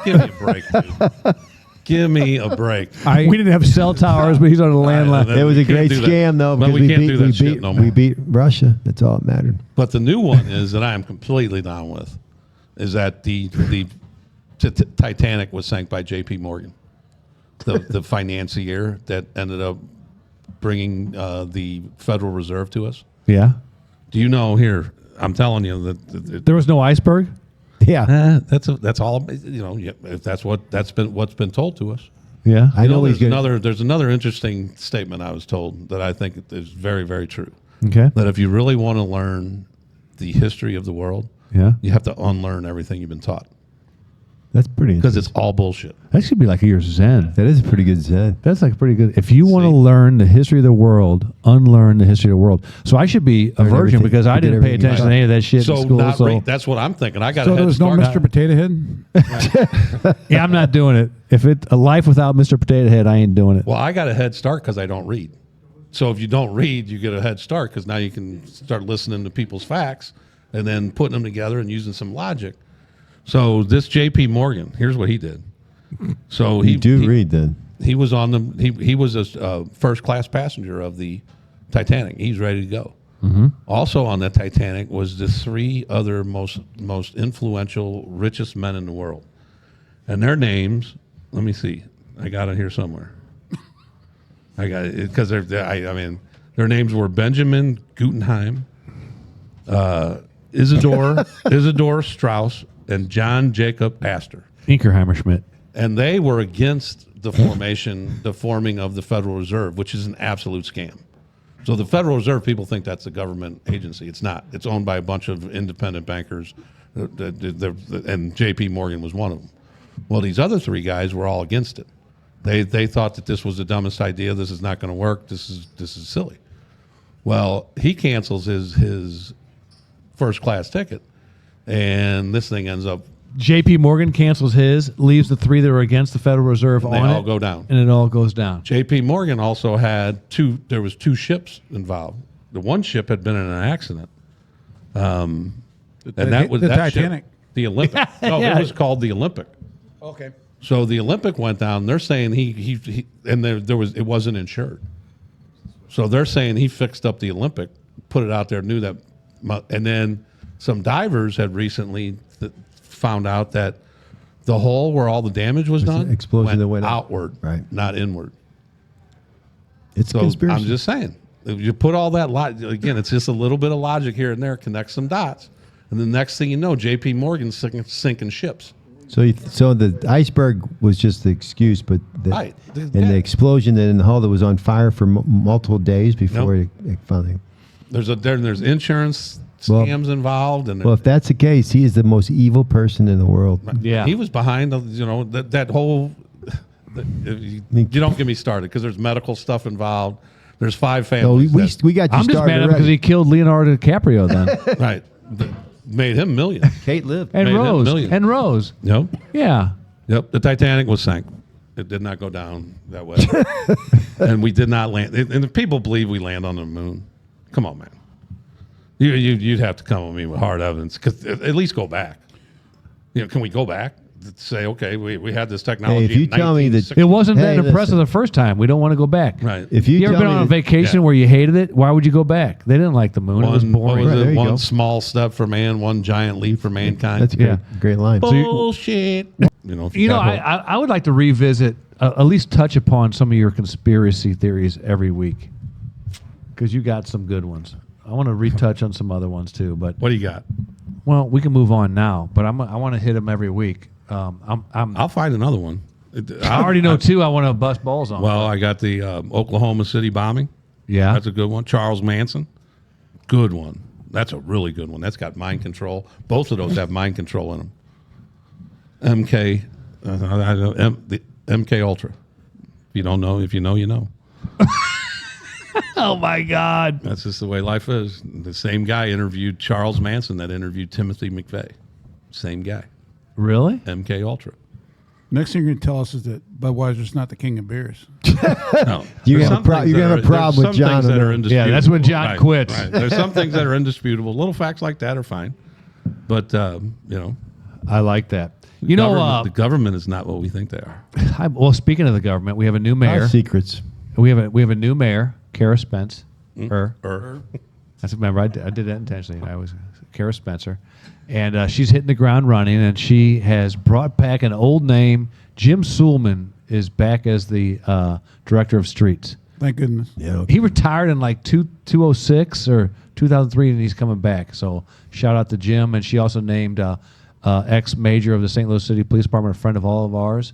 Give me a break, dude. Give me a break.
We didn't have cell towers, but he's on a landline.
then
it was
we
a
can't
great
do that.
scam though
But
because
we can't do that shit no more.
we beat Russia. That's all that mattered.
But the new one is that I am completely down with is that the Titanic was sank by J.P. Morgan, the financier that ended up bringing the Federal Reserve to us.
Yeah.
Do you know here? I'm telling you that
There was no iceberg?
Yeah,
that's all. You know, if that's what's been told to us.
Yeah.
I know he's
there's
good.
there's another interesting statement I was told that I think is very, very true.
Okay.
That if you really want to learn the history of the world,
Yeah.
you have to unlearn everything you've been taught
That's pretty
because
interesting.
it's all bullshit.
That should be like your Zen.
That is a pretty good Zen.
That's like pretty good. If you want to
See?
learn the history of the world, unlearn the history of the world. So I should be a
Learn
virgin
everything.
because I
Forget
didn't pay
everything you
attention to any of that shit
So
in school.
not
So
re- that's what I'm thinking. I got
So
a
there
head
was no
start.
Mr. Potato Head?
yeah, I'm not doing it. If it a life without Mr. Potato Head, I ain't doing it.
Well, I got a head start because I don't read. So if you don't read, you get a head start because now you can start listening to people's facts and then putting them together and using some logic. So this J.P. Morgan, here's what he did. So
You do read then.
He was on the he was a first class passenger of the Titanic. He's ready to go. Also on that Titanic was the three other most influential, richest men in the world, and their names. Let me see. I got it here somewhere. I got it because I mean their names were Benjamin Guggenheim, Isidor Strauss, and John Jacob Astor.
Inkerheimer Schmidt.
And they were against the forming of the Federal Reserve, which is an absolute scam. So the Federal Reserve, people think that's a government agency. It's not. It's owned by a bunch of independent bankers, and J.P. Morgan was one of them. Well, these other three guys were all against it. They thought that this was the dumbest idea. This is not going to work. This is silly. Well, he cancels his first class ticket, and this thing ends up.
J.P. Morgan cancels his, leaves the three that were against the Federal Reserve
And
on
they
it.
all go down.
And it all goes down.
J.P. Morgan also had there was two ships involved. The one ship had been in an accident. And that was
the
that
Titanic.
Ship, the Olympic. No,
Yeah.
it was called the Olympic.
Okay.
So the Olympic went down. They're saying he and it wasn't insured. So they're saying he fixed up the Olympic, put it out there, knew that, and then some divers had recently found out that the hole where all the damage was done
explosion that went
outward,
right.
not inward.
It's a
So
conspiracy.
I'm just saying, if you put all that again, it's just a little bit of logic here and there, connect some dots, and the next thing you know, J.P. Morgan's sinking ships.
So the iceberg was just the excuse, but
Right.
the explosion in the hull that was on fire for multiple days before it finally.
There's insurance
Well-
scams involved, and
Well, if that's the case, he is the most evil person in the world.
Yeah.
he was behind that whole. You don't get me started because there's medical stuff involved. There's 5
No,
families.
we got you
I'm just
started
mad at him because
already.
he killed Leonardo DiCaprio then.
right. Made him millions.
Kate lived.
and
Made him
Rose.
millions.
And Rose.
Yep.
Yeah.
Yep. The Titanic was sank. It did not go down that way. And we did not land. And if people believe we land on the moon, come on, man. You'd have to come with me with hard evidence. Because at least go back. Can we go back? Say, okay, we had this technology.
Hey, if you
in
tell me that-
1960.
It wasn't
Hey,
that impressive
listen.
the first time. We don't want to go back.
Right.
If
You ever
tell
been
me
on a
that-
vacation
Yeah.
where you hated it? Why would you go back? They didn't like the moon. It was
What
boring.
was
Right,
it?
there you
One
go.
small step for man, one giant leap for mankind.
That's a great,
Yeah.
great line.
bullshit. If
You know,
got
I would like to revisit, at least touch upon some of your conspiracy theories every week, because you got some good ones. I want to retouch on some other ones too, but
what do you got?
well, we can move on now. But I want to hit them every week.
I'll find another one.
I already know two. I want to bust balls on.
Well, I got the Oklahoma City bombing.
yeah,
That's a good one. Charles Manson, good one. That's a really good one. That's got mind control. Both of those have mind control in them. MK, the MK Ultra. If you don't know, if you know, you know.
oh my God.
That's just the way life is. The same guy interviewed Charles Manson that interviewed Timothy McVeigh. Same guy.
Really?
MK Ultra.
Next thing you're going to tell us is that Budweiser's not the king of beers.
No.
You
There's
have a
some
pro-
things
you
that
have a
are-
problem
there's
with
some
John
things that
on
are
that.
indisputable.
Yeah, that's when John
Right,
quits.
right. There's some things that are indisputable. Little facts like that are fine, but
I like that. You know,
the government is not what we think they are.
well, speaking of the government, we have a new mayor.
Our secrets.
We have a new mayor, Kara Spence.
Or
That's remember I did that intentionally. I was Kara Spencer, and she's hitting the ground running, and she has brought back an old name. Jim Suleman is back as the director of streets.
Thank goodness.
Yeah.
He retired in like 2006 or 2003, and he's coming back. So shout out to Jim, and she also named ex-major of the St. Louis City Police Department, a friend of all of ours.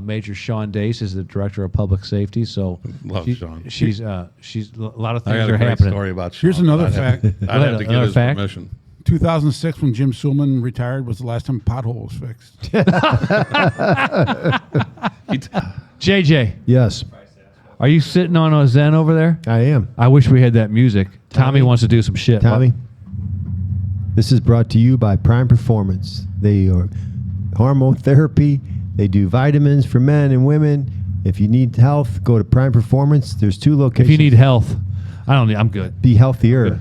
Major Sean Dace is the director of public safety. So
Love Sean.
She's a lot of
I
things
got a
are
great
happening.
story about Sean.
Here's another
I'd have-
fact.
I'd have to get
Another
his
fact?
permission.
2006, when Jim Suleman retired, was the last time a pothole was fixed.
JJ,
Yes,
are you sitting on a Zen over there?
I am.
I wish we had that music. Tommy wants to do some shit.
Tommy, this is brought to you by Prime Performance. They are hormone therapy. They do vitamins for men and women. If you need health, go to Prime Performance. There's 2 locations.
If you need health, I'm good.
Be healthier.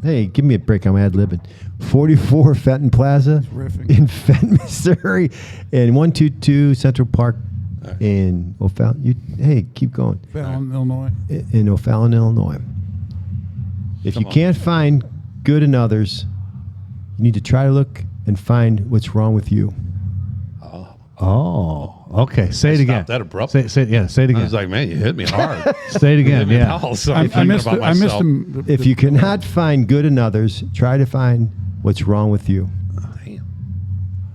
Hey, give me a break. I'm ad-libbing. 44 Fenton Plaza
riffing.
in Fenton, Missouri, and 122 Central Park in O'Fallon. Hey, keep going.
Fallon, Illinois.
In O'Fallon, Illinois. If you can't find good in others, you need to try to look and find what's wrong with you.
Oh, okay. Say it again.
Stop that abruptly.
Say it
I
again.
was like, man, you hit me hard.
Say it again.
You hit me
Yeah.
hard. So
I
I'm thinking
missed
about
I missed
myself.
him.
If you cannot find good in others, try to find what's wrong with you.
Damn.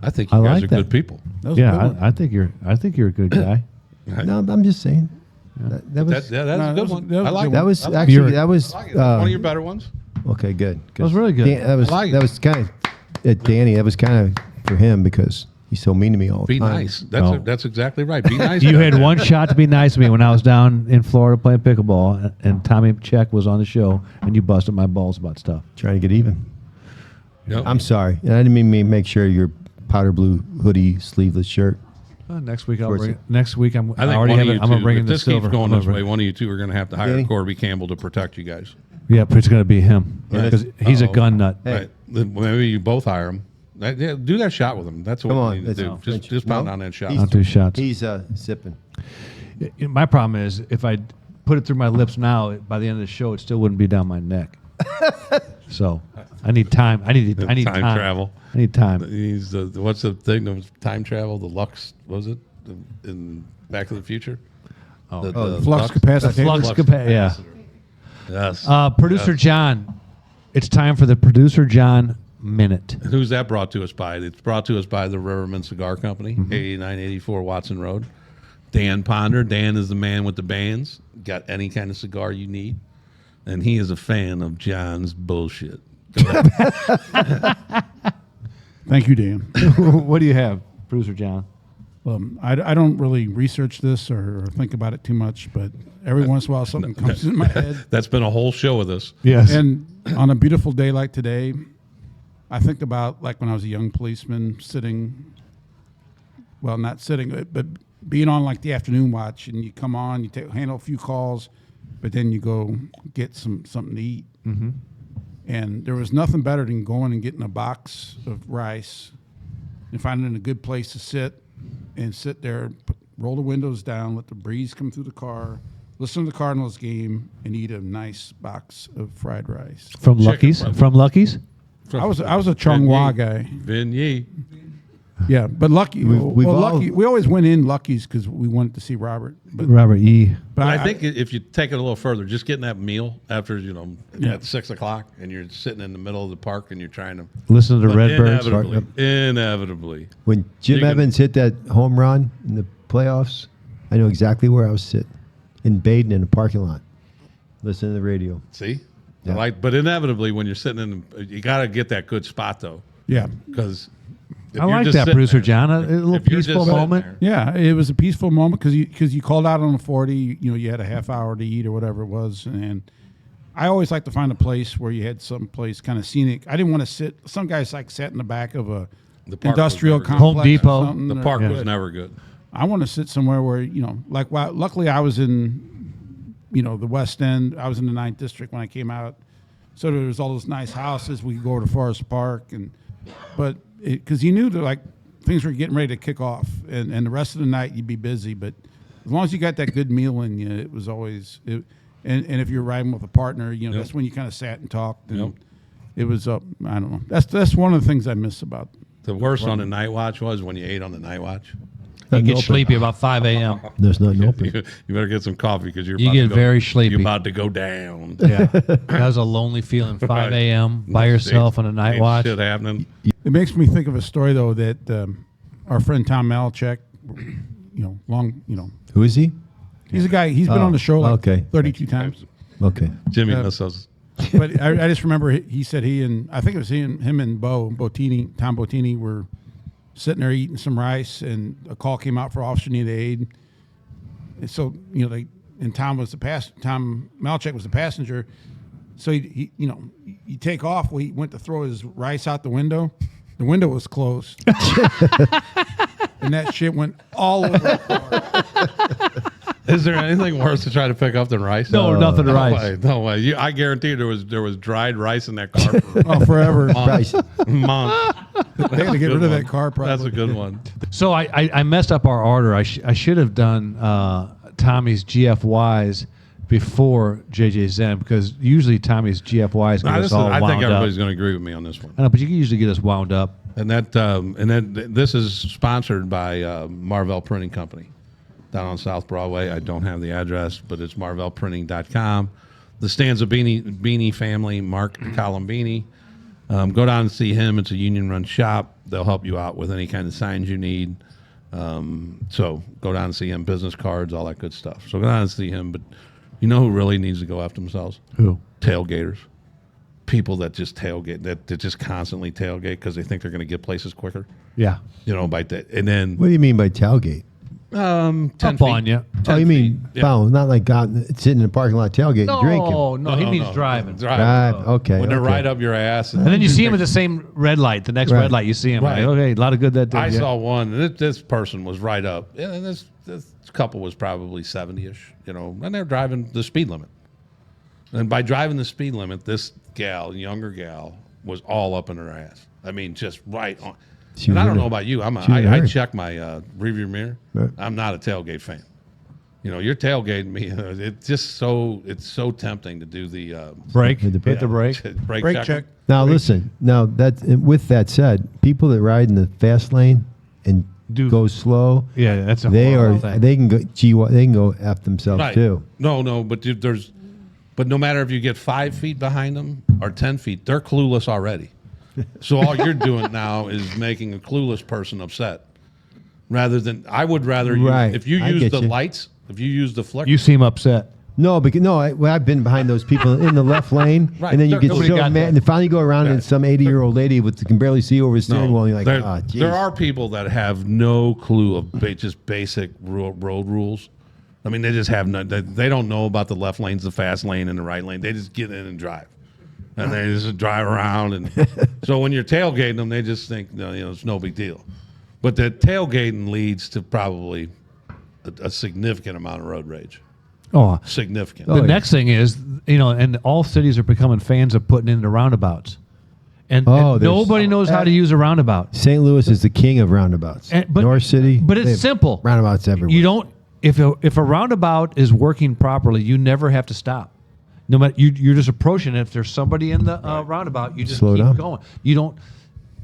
I think
I
you guys
like
are
that.
good people.
That was a good
Yeah,
one.
I think you're a good guy.
No, I'm just saying. That was
That's a
No,
good one.
that was
I
a
like
good
that
it.
was
I like
actually
You're-
that was
it. One of your better ones.
okay. Good.
That was really good.
That was
I like it.
that was kind of Danny. That was kind of for him because he's so mean to me all the
Be
time.
nice. That's
Oh.
that's exactly right. Be nice.
You
to
had
them.
one shot to be nice to me when I was down in Florida playing pickleball, and Tommy Check was on the show, and you busted my balls about stuff.
Trying to get even.
Yep.
I'm sorry, and I didn't mean make sure your powder blue hoodie sleeveless shirt.
Next week I'll
Towards
bring.
it.
Next week I'm.
I think
already
one
have
of
it.
you
I'm gonna
two,
bring
if
in the
this
silver.
keeps going
I'm
this
gonna
way,
bring-
one of you two are going to have to hire
Danny?
Corby Campbell to protect you guys.
Yeah, but it's gonna be him
Yeah.
because he's a
Uh-oh.
gun nut.
Hey.
Right. Then maybe you both hire him. Yeah, do that shot with him. That's what
Come
we
on,
need to
it's-
do.
no.
Just pound
No.
on that shot.
He's-
I'll do shots.
He's sipping.
My problem is if I put it through my lips now, by the end of the show, it still wouldn't be down my neck. So I need time. I need time.
travel.
I need time.
He's what's the thing? The time travel. The Lux was it in Back to the Future?
Oh.
The
Flux capacitor.
Flux yeah.
Yes.
Producer
Yes.
John, it's time for the Producer John Minute.
Who's that brought to us by? It's brought to us by the Riverman Cigar Company, 8984 Watson Road. Dan Ponder. Dan is the man with the bands. Got any kind of cigar you need. And he is a fan of John's bullshit. Go ahead.
Thank you, Dan.
What do you have, Producer John?
I don't really research this or think about it too much, but every once in a while something comes in my head.
That's been a whole show of this.
Yes.
And on a beautiful day like today, I think about like when I was a young policeman sitting, well, not sitting, but being on like the afternoon watch, and you come on, you handle a few calls, but then you go get something to eat.
Mm-hmm.
And there was nothing better than going and getting a box of rice and finding a good place to sit there, roll the windows down, let the breeze come through the car, listen to the Cardinals game, and eat a nice box of fried rice.
From
Chicken
Lucky's?
breast.
From Lucky's?
I was a Chung Hua guy.
Vin Yi.
Yeah, but Lucky,
We've all-
Lucky, we always went in Lucky's because we wanted to see Robert. But,
Robert E.
But I think if you take it a little further, just getting that meal after, at 6 o'clock and you're sitting in the middle of the park and you're trying to
Listen to the
but
Redbirds.
inevitably.
When Jim
You can-
Evans hit that home run in the playoffs, I know exactly where I was sitting in Baden in the parking lot, listening to the radio.
See?
Yeah.
But inevitably when you're sitting you got to get that good spot though.
yeah,
Because
I like that, producer John. A little
if you're just
peaceful
sitting
moment.
there-
yeah, it was a peaceful moment because you called out on the 40. You had a half hour to eat or whatever it was, and I always like to find a place where you had some place kind of scenic. I didn't want to sit. Some guys sat in the back of a
The park
industrial
was never good.
complex.
Home Depot.
Or something,
The
or-
park
Yeah.
was never good.
I want to sit somewhere where luckily I was in, the West End. I was in the 9th District when I came out, so there was all those nice houses. We could go to Forest Park, but because you knew that things were getting ready to kick off, and the rest of the night you'd be busy. But as long as you got that good meal in you, it was always. And if you're riding with a partner, that's when you kind of sat and talked. And
Yep.
it was I don't know. That's one of the things I miss about.
The worst on the night watch was when you ate on the night watch.
You get
Nope.
sleepy about 5 a.m.
There's nothing open.
You better get some coffee because you're
You
about
get
to go,
very sleepy.
You're about to go down.
Yeah. That was a lonely feeling. 5 a.m. by yourself on a night
Ain't
watch.
Shit happening.
It makes me think of a story though that our friend Tom Malachek,
Who is he?
he's a guy. He's been on the show like
okay.
32 times.
Okay.
Jimmy
Uh,
misses.
But I just remember he said I think it was him and Tom Bottini were sitting there eating some rice, and a call came out for officer needed aid. And so and Tom Malachek was the passenger. So he you take off. Well, he went to throw his rice out the window. The window was closed, and that shit went all over the car.
Is there anything worse to try to pick up than rice?
No, nothing
no
rice.
Way, no way. I guarantee there was dried rice in that car for
Forever.
Price.
months.
They had to get rid of that car. Probably.
That's a good one.
So I messed up our order. I should have done Tommy's GFYs before JJ Zen, because usually Tommy's GFYs get us all
I
wound
think
up.
everybody's going to agree with me on this one.
I know, but you can usually get us wound up.
And then this is sponsored by Marvell Printing Company down on South Broadway. I don't have the address, but it's marvellprinting.com. The Stanza Beanie family, Mark Colombini. Go down and see him. It's a union-run shop. They'll help you out with any kind of signs you need. So go down and see him, business cards, all that good stuff. So go down and see him. But you know who really needs to go after themselves?
Who?
Tailgaters. People that just tailgate, that just constantly tailgate because they think they're going to get places quicker.
Yeah.
By that. And then
What do you mean by tailgate?
10
Up
feet.
on you.
10
Oh, you mean
feet. Yeah.
not like out sitting in the parking lot tailgate and drinking.
No, he means driving.
Drive. Okay.
When they're
okay.
right up your ass.
And then you see him at the same red light. The next
Right.
red light, you see him.
Right.
Like, okay, a lot of good that did.
I
yeah.
saw one, and this person was right up. And this couple was probably 70-ish, and they're driving the speed limit. And by driving the speed limit, this younger gal, was all up in her ass. I mean, just right on.
She
And
was
I don't
in
know
it.
about you.
She was
I
in it.
check my rearview mirror.
Right.
I'm not a tailgate fan. You're tailgating me. It's just so tempting to do the
Break.
Hit the
Hit the break.
brake check.
Now listen. Now with that said, people that ride in the fast lane and go slow,
Yeah, that's a
they
horrible
are
thing.
they can go f themselves
Right.
too.
No, but no matter if you get 5 feet behind them or 10 feet, they're clueless already. So all you're doing now is making a clueless person upset. I would rather
Right.
if you
I
use
get
the
you.
lights, if you use the flicker,
You seem upset.
No, because I've been behind those people in the left lane,
Right.
and then you get
Nobody
so
got
mad,
there.
and finally go around, and some 80-year-old lady can barely see over the steering wheel, and you're like,
there,
ah, geez.
there are people that have no clue of just basic road rules. I mean, they just have no. They don't know about the left lane's the fast lane and the right lane. They just get in and drive, and they just drive around. And so when you're tailgating them, they just think, it's no big deal. But the tailgating leads to probably a significant amount of road rage.
Oh,
Significant.
the next thing is, and all cities are becoming fans of putting in the roundabouts. And nobody knows how to use a roundabout.
St. Louis is the king of roundabouts. North City,
But
they
it's
have
simple.
Roundabouts everywhere.
You don't. If a roundabout is working properly, you never have to stop. No matter you're just approaching it. If there's somebody in the roundabout, you just
Slow
keep
down.
going. You don't.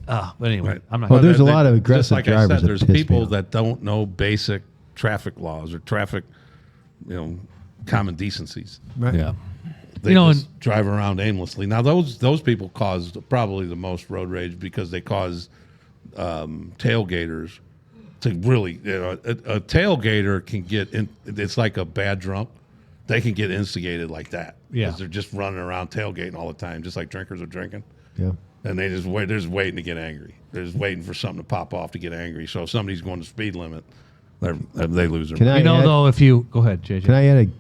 But anyway,
Right.
I'm not.
Well, there's a
They-
lot of
just
aggressive
like I
drivers
said,
that
there's
piss me
people
off.
that don't know basic traffic laws or traffic, common decencies.
Right.
Yeah.
They
And
just drive around aimlessly. Now those people caused probably the most road rage because they cause tailgaters to really, a tailgater can get in. It's like a bad drunk. They can get instigated like that.
Yeah.
Because they're just running around tailgating all the time, just like drinkers are drinking.
Yeah.
And they're just waiting to get angry. They're just waiting for something to pop off to get angry. So if somebody's going to speed limit, they lose their
Can
mind.
I add-
though, if you go ahead, JJ.
Can I add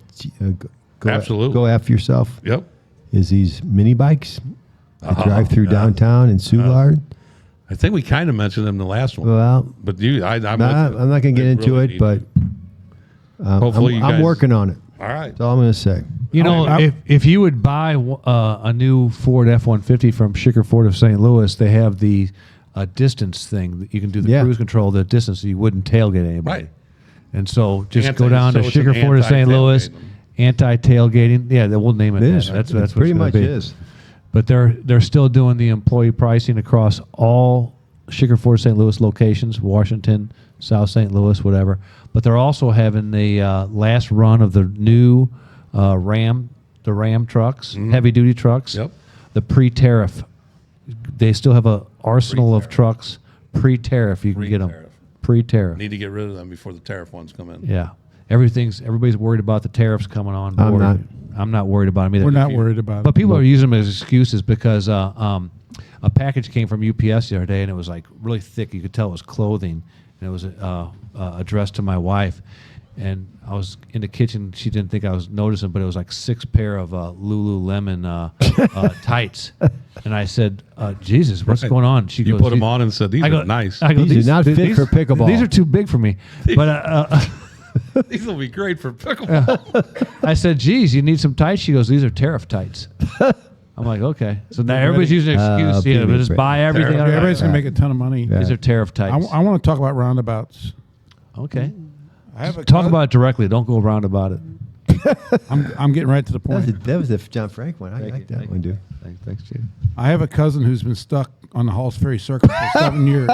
go
Absolutely.
Go after yourself?
Yep.
Is these mini bikes that drive through downtown in Soulard?
I think we kind of mentioned them in the last one.
Well,
But I'm
I'm not going to get into it, but
hopefully
I'm
guys,
working on it.
All right.
That's all I'm going to say.
If you would buy a new Ford F-150 from Schicker Ford of St. Louis, they have the distance thing that you can do the cruise control, the distance, so you wouldn't tailgate anybody.
Right.
And so just go down to
so it's an
Schicker Ford of St. Louis, anti-tailgating. Yeah, we'll name it.
It
that.
is.
That's
It
what
pretty
it's gonna
much
be.
is.
But they're still doing the employee pricing across all Schicker Ford St. Louis locations, Washington, South St. Louis, whatever. But they're also having the last run of the new Ram trucks, heavy-duty trucks.
Yep.
The pre-tariff. They still have a arsenal of trucks pre-tariff. You can get them
Pre-tariff.
pre-tariff.
Need to get rid of them before the tariff ones come in.
Yeah. Everybody's worried about the tariffs coming on board. I'm not worried about them either.
We're not worried about it.
But people are using them as excuses because a package came from UPS the other day and it was like really thick. You could tell it was clothing, and it was addressed to my wife. And I was in the kitchen. She didn't think I was noticing, but it was like 6 pair of Lululemon tights. And I said, "Jesus, what's going on?" She
You
goes,
put them on and said, these are nice.
I go,
These are not fit for pickleball.
These are too big for me. But
These will be great for pickleball.
I said, "Geez, you need some tights." She goes, "These are tariff tights." I'm like, "Okay." So now everybody's using an excuse. But just buy everything.
Tariff.
Everybody's going to make a ton of money.
These are tariff tights.
I want to talk about roundabouts.
Okay.
I have a
Talk about it directly. Don't go around about it.
I'm getting right to the point.
That was the John Frank one. I like that one, dude.
Thanks, Chief.
I have a cousin who's been stuck on the Halls Ferry Circle for 7 years.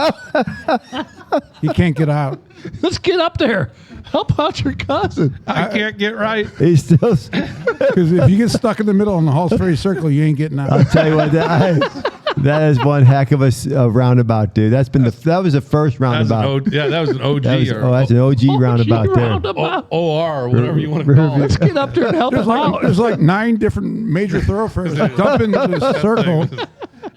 He can't get out.
Let's get up there. Help out your cousin.
I can't get right.
He's still.
Because if you get stuck in the middle on the Halls Ferry Circle, you ain't getting out.
I'll tell you what. That is one heck of a roundabout, dude. That was the first roundabout.
That was an OG.
That's an OG roundabout there.
OR, or whatever you want to call it.
Let's get up there and help him out.
There's like 9 different major thoroughfares that dump into this circle.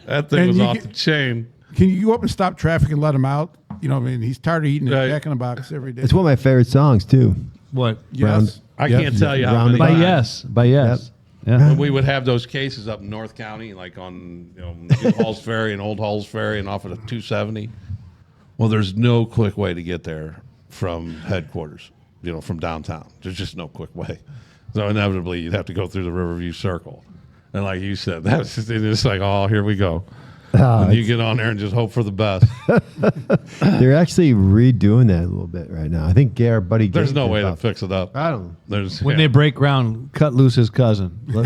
That thing
And
was
you
off
get-
the chain.
Can you go up and stop traffic and let him out? You know, I mean, he's tired of eating a
Right.
Jack in the Box every day.
It's one of my favorite songs too.
What?
Yes.
I can't tell you how many
By
times
yes. By yes.
when
Yeah.
we would have those cases up in North County, like on New Halls Ferry and Old Halls Ferry and off of the 270. Well, there's no quick way to get there from headquarters, from downtown. There's just no quick way. So inevitably, you'd have to go through the Riverview Circle. And like you said, that's just like, oh, here we go. And you get on there and just hope for the best.
They're actually redoing that a little bit right now. I think our buddy.
There's
Gabe
no
did
way to
about-
fix it up.
I don't know.
When they break ground, cut loose his cousin.
Hey,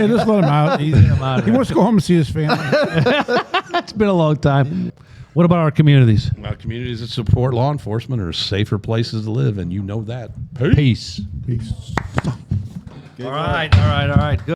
just let him out.
Get him out of
He
there.
wants to go home and see his family.
It's been a long time. What about our communities?
Communities that support law enforcement are safer places to live, and you know that.
Peace.
Peace.
All right. Good.